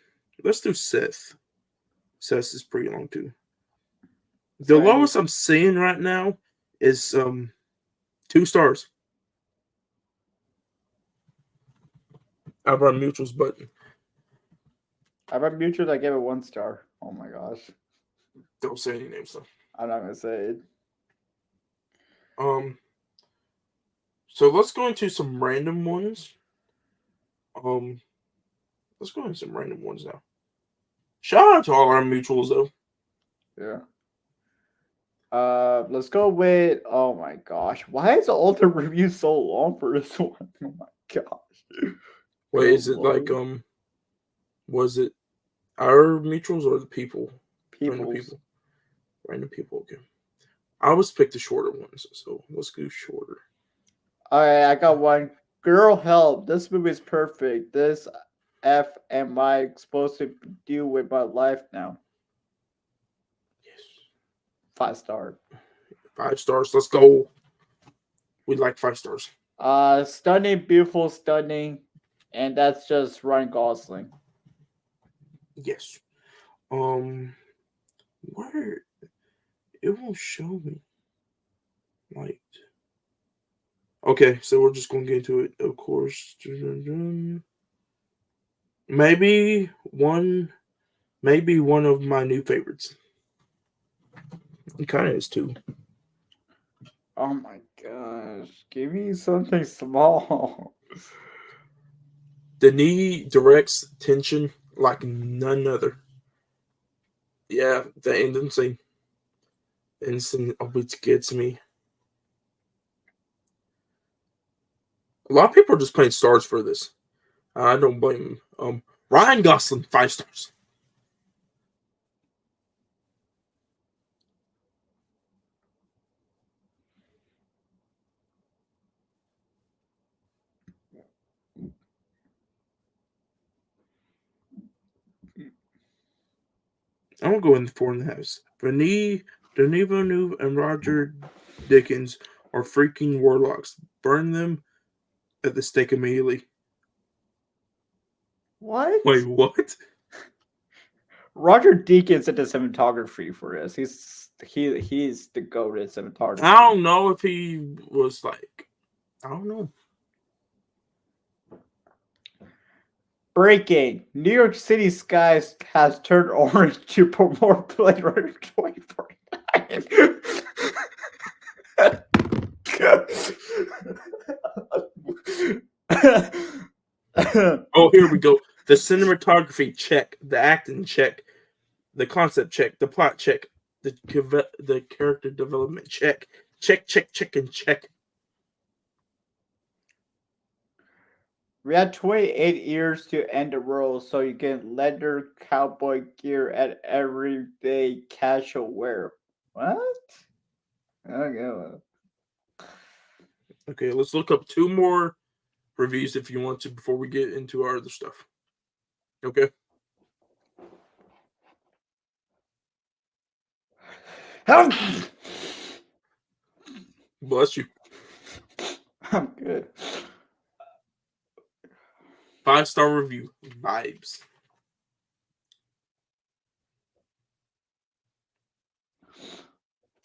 let's do Seth. Seth is pretty long too. The So any lowest I'm seeing right now is 2 stars. Out of our mutuals, but I read Mutual, I gave it 1 star. Oh my gosh. don't say any names though. I'm not gonna say it. Um, so let's go into some random ones. Um, let's go into some random ones now. Shout out to all our mutuals though. Yeah. Let's go with. Oh my gosh, why is the ultimate review so long for this one? Oh my gosh. Wait, Good is it like lord. was it our mutuals or the people? Random Peoples. people. Random people. Okay. I always pick the shorter ones, so let's go shorter. Alright, I got one. Girl, help! This movie is perfect. This F am I supposed to deal with my life now? Yes. 5 star. 5 stars. Let's go. We like 5 stars. Stunning, beautiful, stunning, and that's just Ryan Gosling. Yes. Um, where it won't show me. Like, okay, so we're just gonna get into it. Of course, maybe one, maybe one of my new favorites. It kind of is too. Oh my gosh. Give me something small. Denis directs tension like none other. Yeah, the ending scene. Instant always gets me. A lot of people are just playing stars for this. I don't blame them. Ryan Gosling, 5 stars. I'm gonna go in the 4.5. Denis Villeneuve and Roger Dickens are freaking warlocks. Burn them at the stake immediately. What? Wait, what? Roger Deakins did the cinematography for this. He's the goat at I cinematography. don't know if he was like. I don't know. Breaking: New York City skies has turned orange to promote Blade Runner 2049. Oh, here we go. The cinematography check, the acting check, the concept check, the plot check, the character development check, check, and check. We had 28 years to end the world, so you get leather cowboy gear at everyday casual wear. What? Okay. Well. Okay, let's look up 2 more reviews if you want to before we get into our other stuff. Okay, bless you. I'm good. 5 star review vibes.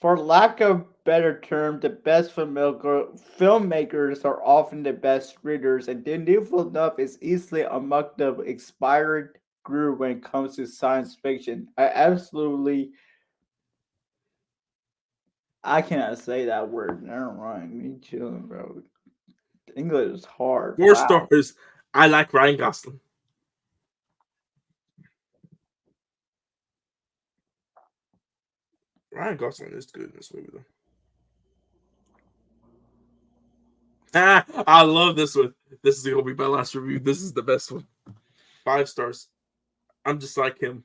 For lack of better term, the best filmmakers are often the best readers, and Denis Villeneuve is easily among the inspired group when it comes to science fiction. I cannot say that word. Never mind. Me chilling, bro. English is hard. Four Wow. stars. I like Ryan Gosling. Ryan Gosling is good in this movie though. I love this one. This is gonna be my last review. This is the best one. 5 stars. I'm just like him.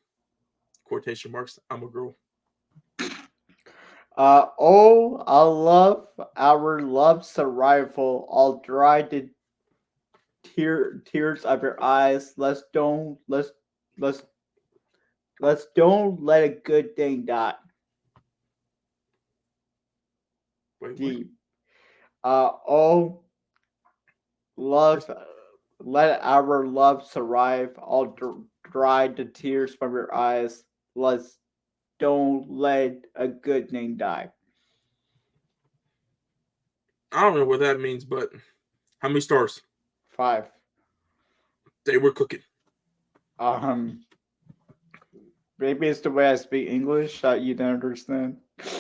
Quotation marks. I'm a girl. Oh, I love our love's arrival. I'll dry the tears of your eyes. Let's let's don't let a good thing die. Wait, what? Deep. Oh, Where's love. let our love survive. I'll dry the tears from your eyes. Let's don't let a good name die. I don't know what that means, but how many stars? 5. They were cooking. Um, Maybe it's the way I speak English that you don't understand.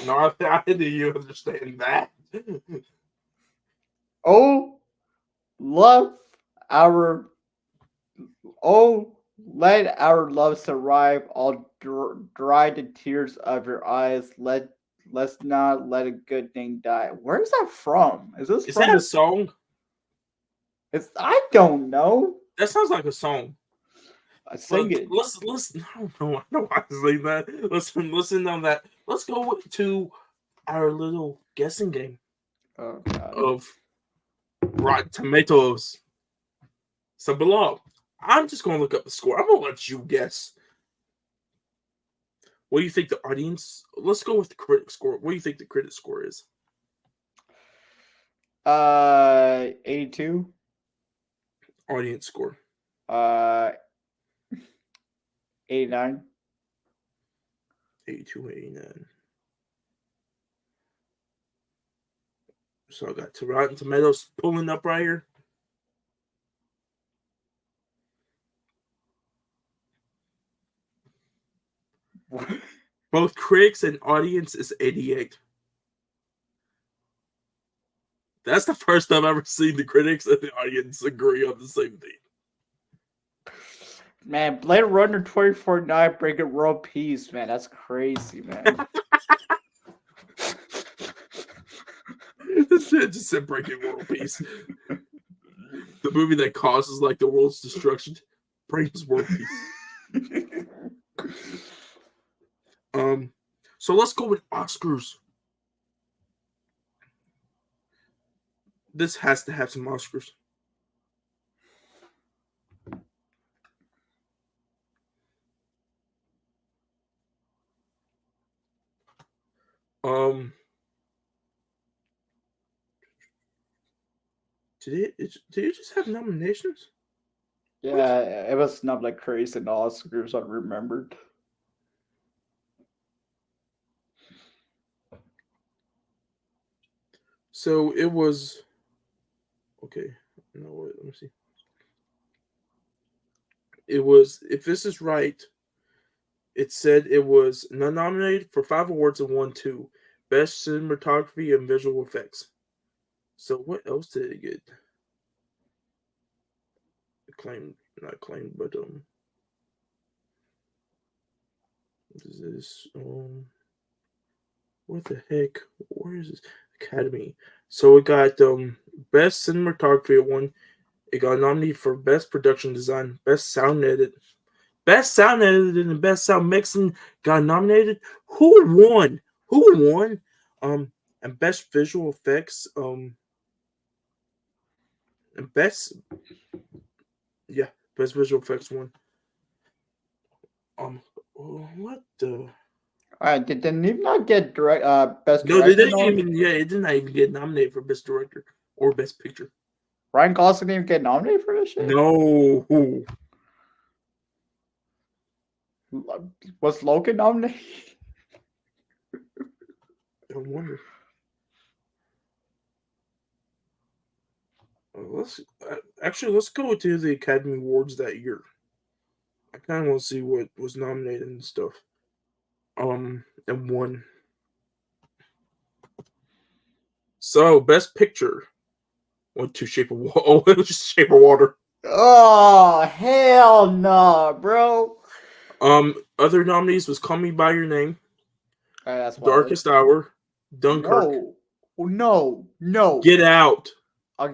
No, I do you understand that? Oh, love our oh, let our love survive. I'll dry the tears of your eyes. Let's not let a good thing die. Where is that from? Is this Is from that a the? song? It's I don't know. That sounds like a song. I sing But it. listen. I don't know. I don't want to say that. Listen on that. Let's go to our little guessing game Oh God. of Rotten Tomatoes. So below, I'm just gonna look up the score. I'm gonna let you guess. What do you think the audience? Let's go with the critic score. What do you think the critic score is? 82. Audience score. 89. 82, 89. So I got Rotten Tomatoes pulling up right here. Both critics and audience is 88. That's the first time I've ever seen the critics and the audience agree on the same thing. Man, Blade Runner 2049 breaking world peace, man. That's crazy, man. This shit just said breaking world peace. The movie that causes like the world's destruction brings world peace. So let's go with Oscars. This has to have some Oscars. Did it just have nominations? Yeah, it was not like crazy in the Oscars, I remembered. So it was okay. No, wait, let me see. It was, if this is right, it said it was nominated for 5 awards and won 2. Best cinematography and visual effects. So what else did it get? Acclaimed, not acclaimed, but what is this? What the heck? Where is this? Academy. So it got best cinematography at 1. It got nominated for best production design, best sound edit, and best sound mixing got nominated. Who won? Who won? And best visual effects. And best visual effects won. What the? Did Denis not get best No, they director? didn't even. Yeah, it did not even get nominated for best director or best picture. Ryan Gosling didn't even get nominated for this shit? No. Was Logan nominated? I wonder. Let's go to the Academy Awards that year. I kind of want to see what was nominated and stuff. And won. So best picture went to Shape of Water. Oh, it was just Shape of Water. Oh hell no, bro. Other nominees was Call Me by Your Name, That's Darkest Hour, Dunkirk, No. Get Out.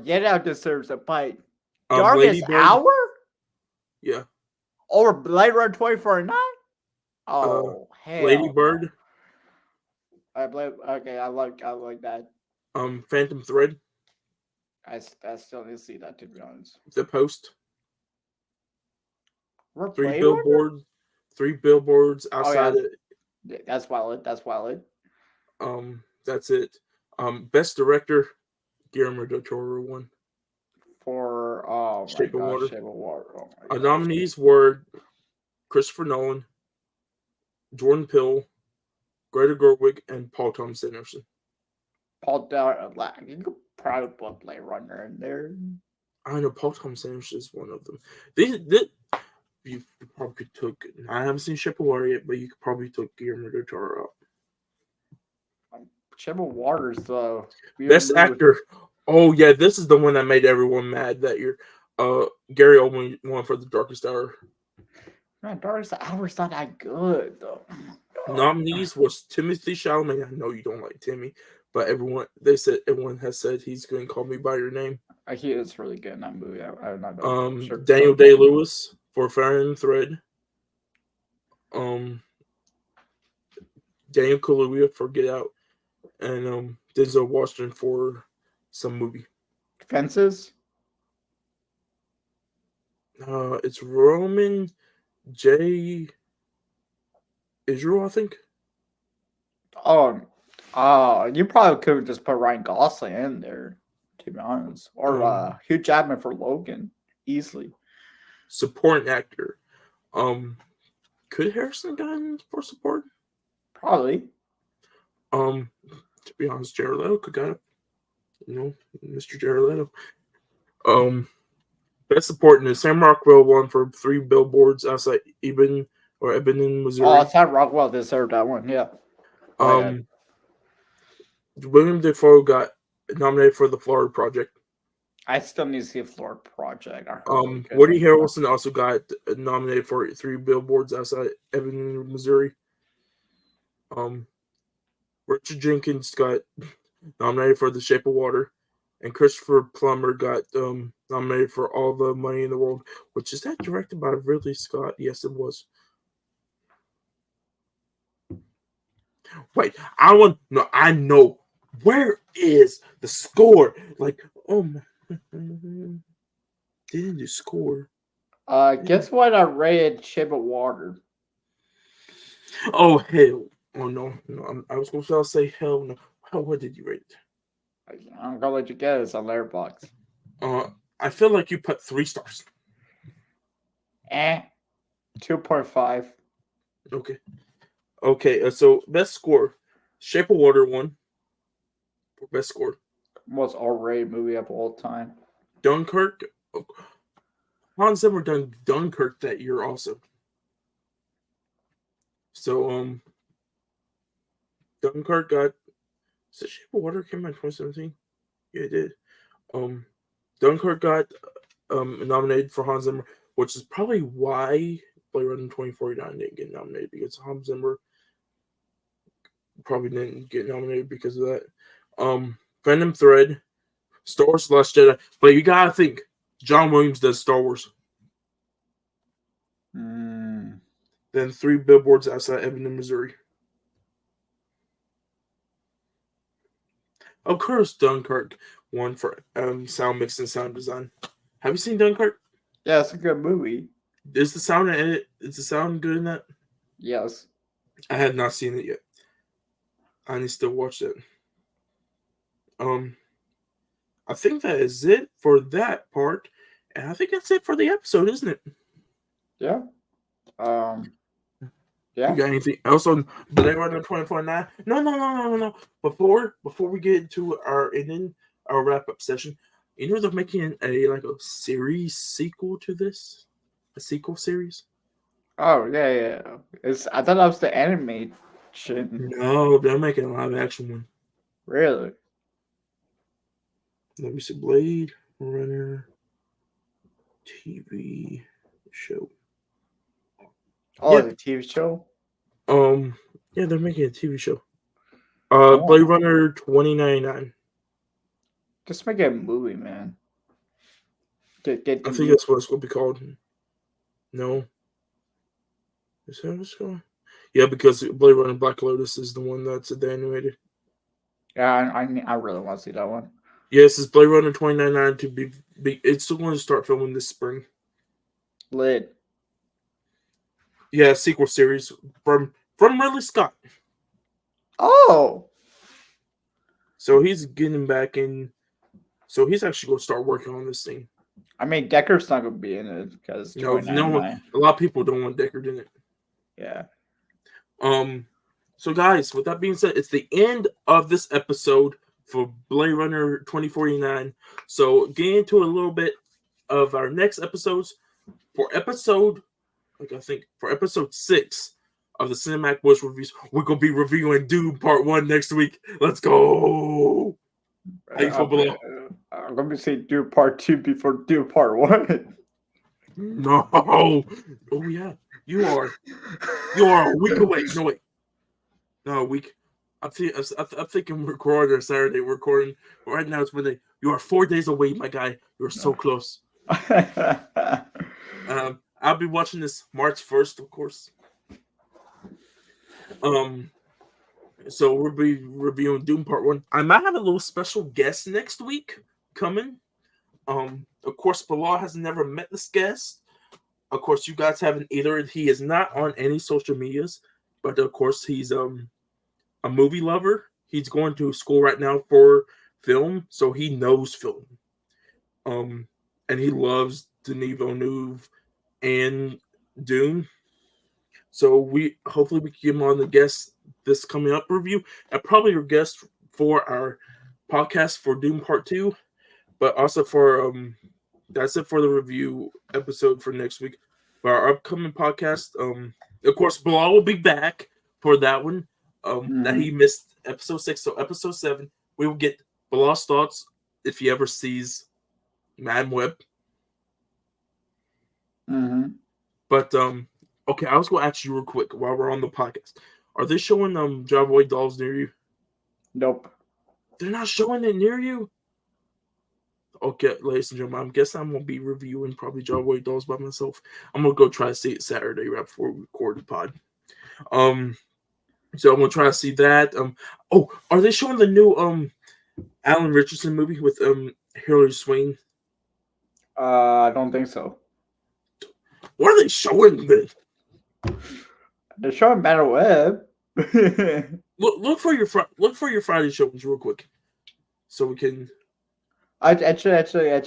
Get Out deserves a bite. Lady Darkest Bird. Hour? Yeah. Over Blade Runner 2049? Uh, Oh hell Lady no. Bird. Okay, I like that. Phantom Thread. I still need to see that, to be honest. The Post. We're Three Blade Runner? billboards Oh outside yeah, it. that's valid. That's valid. That's it. Best director, Guillermo del Toro won. for Shape of Water. Shape of Water. Oh my Our gosh. nominees were Christopher Nolan, Jordan Peele, Greta Gerwig, and Paul Thomas Anderson. Paul Down, you could probably put Blade Runner in there. I know Paul Thomas Anderson is one of them. You probably could took. I haven't seen Shape of Water yet, but you could probably took Guillermo del Toro out. Shape of Water's the Best actor. Oh yeah, this is the one that made everyone mad that year. Gary Oldman won for The Darkest Hour. Man, Darkest Hour's not that good though. Nominees was Timothy Chalamet. I know you don't like Timmy, but everyone has said he's going to Call Me by Your Name. He is really good in that movie. I'm not sure. Daniel Day-Lewis for Fire and Thread. Daniel Kaluuya for Get Out, and Denzel Washington for some movie. Fences. It's Roman J. Israel, I think. You probably could have just put Ryan Gosling in there, to be honest, or Hugh Jackman for Logan, easily. Supporting actor. Could Harrison gotten for support? Probably. To be honest, Jared Leto could got it. Mr. Jared Leto. Best supporting is Sam Rockwell won for 3 Billboards Outside Ebbing, Missouri. Oh, Sam Rockwell deserved that one. Yeah. William Dafoe got nominated for The Florida Project. I still need to see Florida Project. Woody Harrelson also got nominated for 3 Billboards Outside Ebbing, Missouri. Richard Jenkins got nominated for The Shape of Water, and Christopher Plummer got nominated for All the Money in the World, which is that directed by Ridley Scott? Yes, it was. Wait, I know. Where is the score? Like, oh my. Didn't do score. Guess what I rated Shape of Water? Oh, hell. Oh, no. I was going to say hell no. What did you rate it? I'm going to let you get it. It's on Letterboxd. I feel like you put 3 stars. 2.5. Okay, so best score. Shape of Water won for best score. Most R-rated movie of all time. Dunkirk. Hans Zimmer done Dunkirk that year also. So Dunkirk got. So Shape of Water came out in 2017. Yeah, it did. Dunkirk got nominated for Hans Zimmer, which is probably why Blade Runner 2049 didn't get nominated, because Hans Zimmer probably didn't get nominated because of that. Phantom Thread, Star Wars: The Last Jedi, but you gotta think John Williams does Star Wars. Then 3 Billboards Outside Ebbing, Missouri. Of course, Dunkirk won for sound mix and sound design. Have you seen Dunkirk? Yeah, it's a good movie. Is the sound in it? Is the sound good in that? Yes. I have not seen it yet. I need to still watch it. I think that is it for that part, and I think that's it for the episode, isn't it? Yeah. Yeah. You got anything else on Blade Runner 2049? No. Before we get into our ending, our wrap up session, they're making a series sequel to this, a sequel series. Oh yeah. I thought that was the animation. No, they're making a live action one. Really? Let me see, Blade Runner TV show. Oh, the TV show? Yeah, they're making a TV show. Blade Runner 2099. Just make it a movie, man. I think that's what it's going to be called. No. Is that what it's called? Yeah, because Blade Runner Black Lotus is the one that's animated. Yeah, I really want to see that one. Yes, it's Blade Runner 2099 to be it's still going to start filming this spring. Lit. Yeah, sequel series from Ridley Scott. Oh. So he's getting back in. So he's actually going to start working on this thing. I mean, Decker's not gonna be in it because No, a lot of people don't want Deckard in it. Yeah. So guys, with that being said, it's the end of this episode for Blade Runner 2049. So getting into a little bit of our next episodes. For episode 6 of the Cinematic Voice Reviews, we're gonna be reviewing Doom Part 1 next week. Let's go! How you feel, Bilal? I'm gonna say do part 2 before do part 1. No. Oh yeah, you are a week away. No wait. No, a week. I'm thinking we're recording Saturday. We're recording right now. It's Monday. You are 4 days away, my guy. You're so close. I'll be watching this March 1st, of course. So we'll be reviewing Doom Part 1. I might have a little special guest next week coming. Of course, Bilal has never met this guest. Of course, you guys haven't either. He is not on any social medias, but of course, he's a movie lover. He's going to school right now for film, so he knows film. And he loves Denis Villeneuve and Dune. So hopefully we can get him on the guest this coming up review, and probably your guest for our podcast for Doom Part 2, but also for that's it for the review episode for next week. For our upcoming podcast, of course, Bilal will be back for that one. That he missed episode 6, so episode 7, we will get Bilal's thoughts if he ever sees Madame Web. But okay, I was going to ask you real quick while we're on the podcast. Are they showing Drive Away Dolls near you? Nope. They're not showing it near you? Okay, ladies and gentlemen, I'm guessing I'm going to be reviewing probably Drive Away Dolls by myself. I'm going to go try to see it Saturday right before we record the pod. So I'm going to try to see that. Are they showing the new Alan Richardson movie with Hilary Swank? I don't think so. What are they showing then? They're showing Madame Web. look for your Friday showings real quick, so we can. Actually,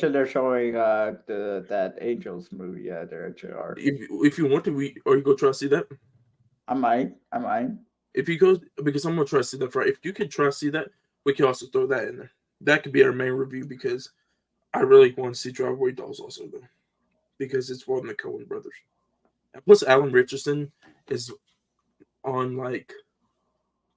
they're showing that Angels movie. Yeah, they actually are. If you want to, you go try to see that. I might. If you go, because I'm gonna try to see that Friday. If you could try to see that, we can also throw that in there. That could be our main review because I really want to see Drive Away Dolls also though, because it's one of the Coen brothers. And plus, Alan Richardson is on like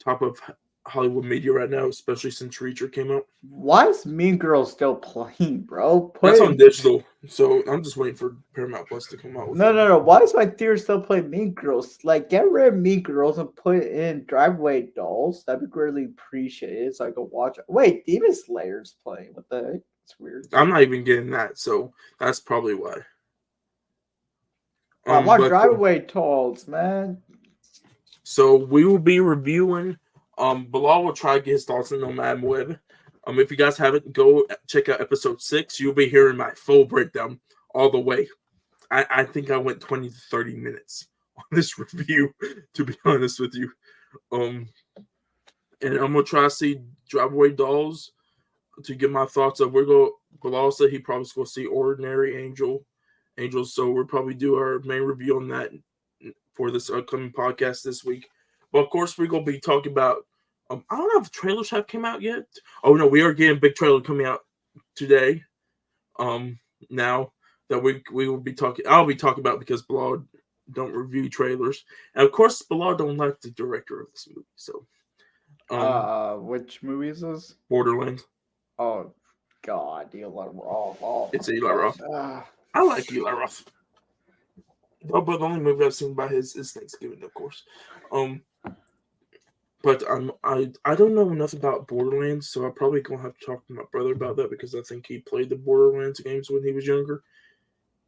top of Hollywood media right now, especially since Reacher came out. Why is Mean Girls still playing, bro? That's on digital, so I'm just waiting for Paramount Plus to come out with it. No. Why is my theory still playing Mean Girls? Like, get rid of Mean Girls and put in Driveway Dolls. That'd be greatly appreciated, so I could watch it. Wait, Demon Slayer's playing. What the heck? It's weird. I'm not even getting that, so that's probably why. I want Driveway Dolls, man. So we will be reviewing. Bilal will try to get his thoughts on Madame Web. If you guys haven't, go check out episode 6. You'll be hearing my full breakdown all the way. I think I went 20 to 30 minutes on this review, to be honest with you. And I'm gonna try to see Drive Away Dolls to get my thoughts of. Bilal said he probably going to see Ordinary Angels, so we'll probably do our main review on that for this upcoming podcast this week. But of course, we're going to be talking about. I don't know if trailers have come out yet. Oh no, we are getting a big trailer coming out today. Now that we will be talking, I'll be talking about because Bilal don't review trailers, and of course, Bilal don't like the director of this movie. So, which movie is this? Borderlands. Oh God, Eli Roth. It's Eli Roth. I like Eli Roth. Oh, but the only movie I've seen by his is Thanksgiving, of course. But I don't know enough about Borderlands, so I'm probably gonna have to talk to my brother about that because I think he played the Borderlands games when he was younger,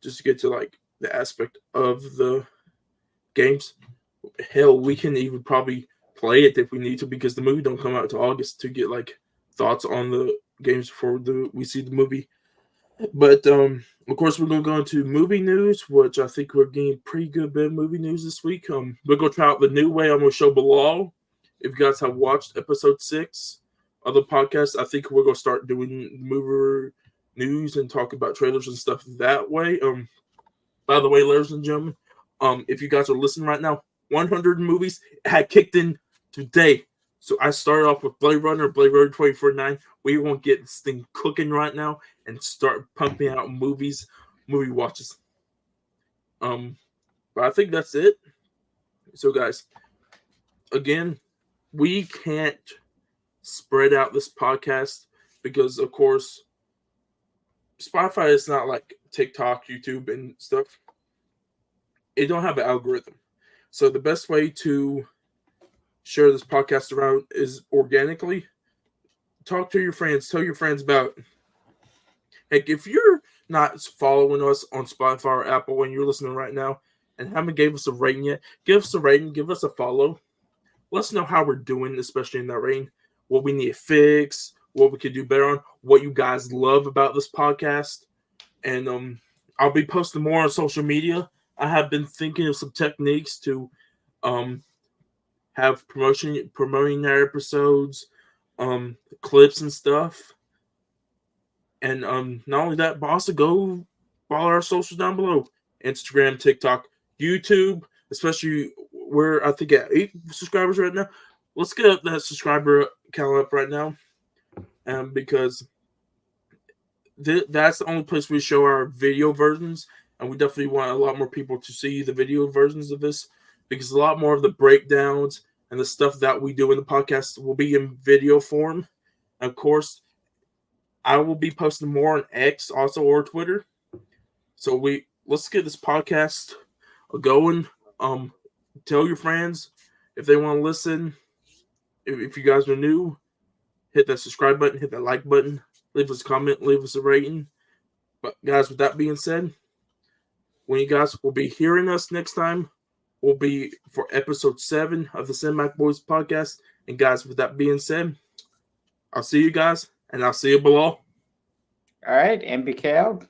just to get to like the aspect of the games. Hell, we can even probably play it if we need to because the movie don't come out until August to get like thoughts on the games before we see the movie. But of course, we're gonna go into movie news, which I think we're getting pretty good bit of movie news this week. We're gonna try out the new way I'm gonna show Bilal. If you guys have watched episode 6 of the podcast, I think we're gonna start doing movie news and talk about trailers and stuff that way. By the way, ladies and gentlemen, if you guys are listening right now, 100 movies had kicked in today. So I started off with Blade Runner 2049. We won't get this thing cooking right now and start pumping out movie watches. But I think that's it. So guys, again, we can't spread out this podcast because, of course, Spotify is not like TikTok, YouTube, and stuff. It don't have an algorithm. So the best way to share this podcast around is organically. Talk to your friends. Tell your friends about it. Heck, if you're not following us on Spotify or Apple when you're listening right now and haven't gave us a rating yet, give us a rating, give us a follow. Let us know how we're doing, especially in that rating, what we need to fix, what we could do better on, what you guys love about this podcast. And I'll be posting more on social media. I have been thinking of some techniques to have promoting our episodes, clips and stuff. And not only that, but also go follow our socials down below. Instagram, TikTok, YouTube, especially we're I think at 8 subscribers right now. Let's get up that subscriber count up right now. Because that's the only place we show our video versions, and we definitely want a lot more people to see the video versions of this, because a lot more of the breakdowns and the stuff that we do in the podcast will be in video form. And of course, I will be posting more on X also, or Twitter. So let's get this podcast going. Tell your friends if they want to listen. If you guys are new, hit that subscribe button, hit that like button, leave us a comment, leave us a rating. But guys, with that being said, when you guys will be hearing us next time, will be for episode 7 of the Cinematic Boys podcast. And guys, with that being said, I'll see you guys, and I'll see you below. All right, MBK out.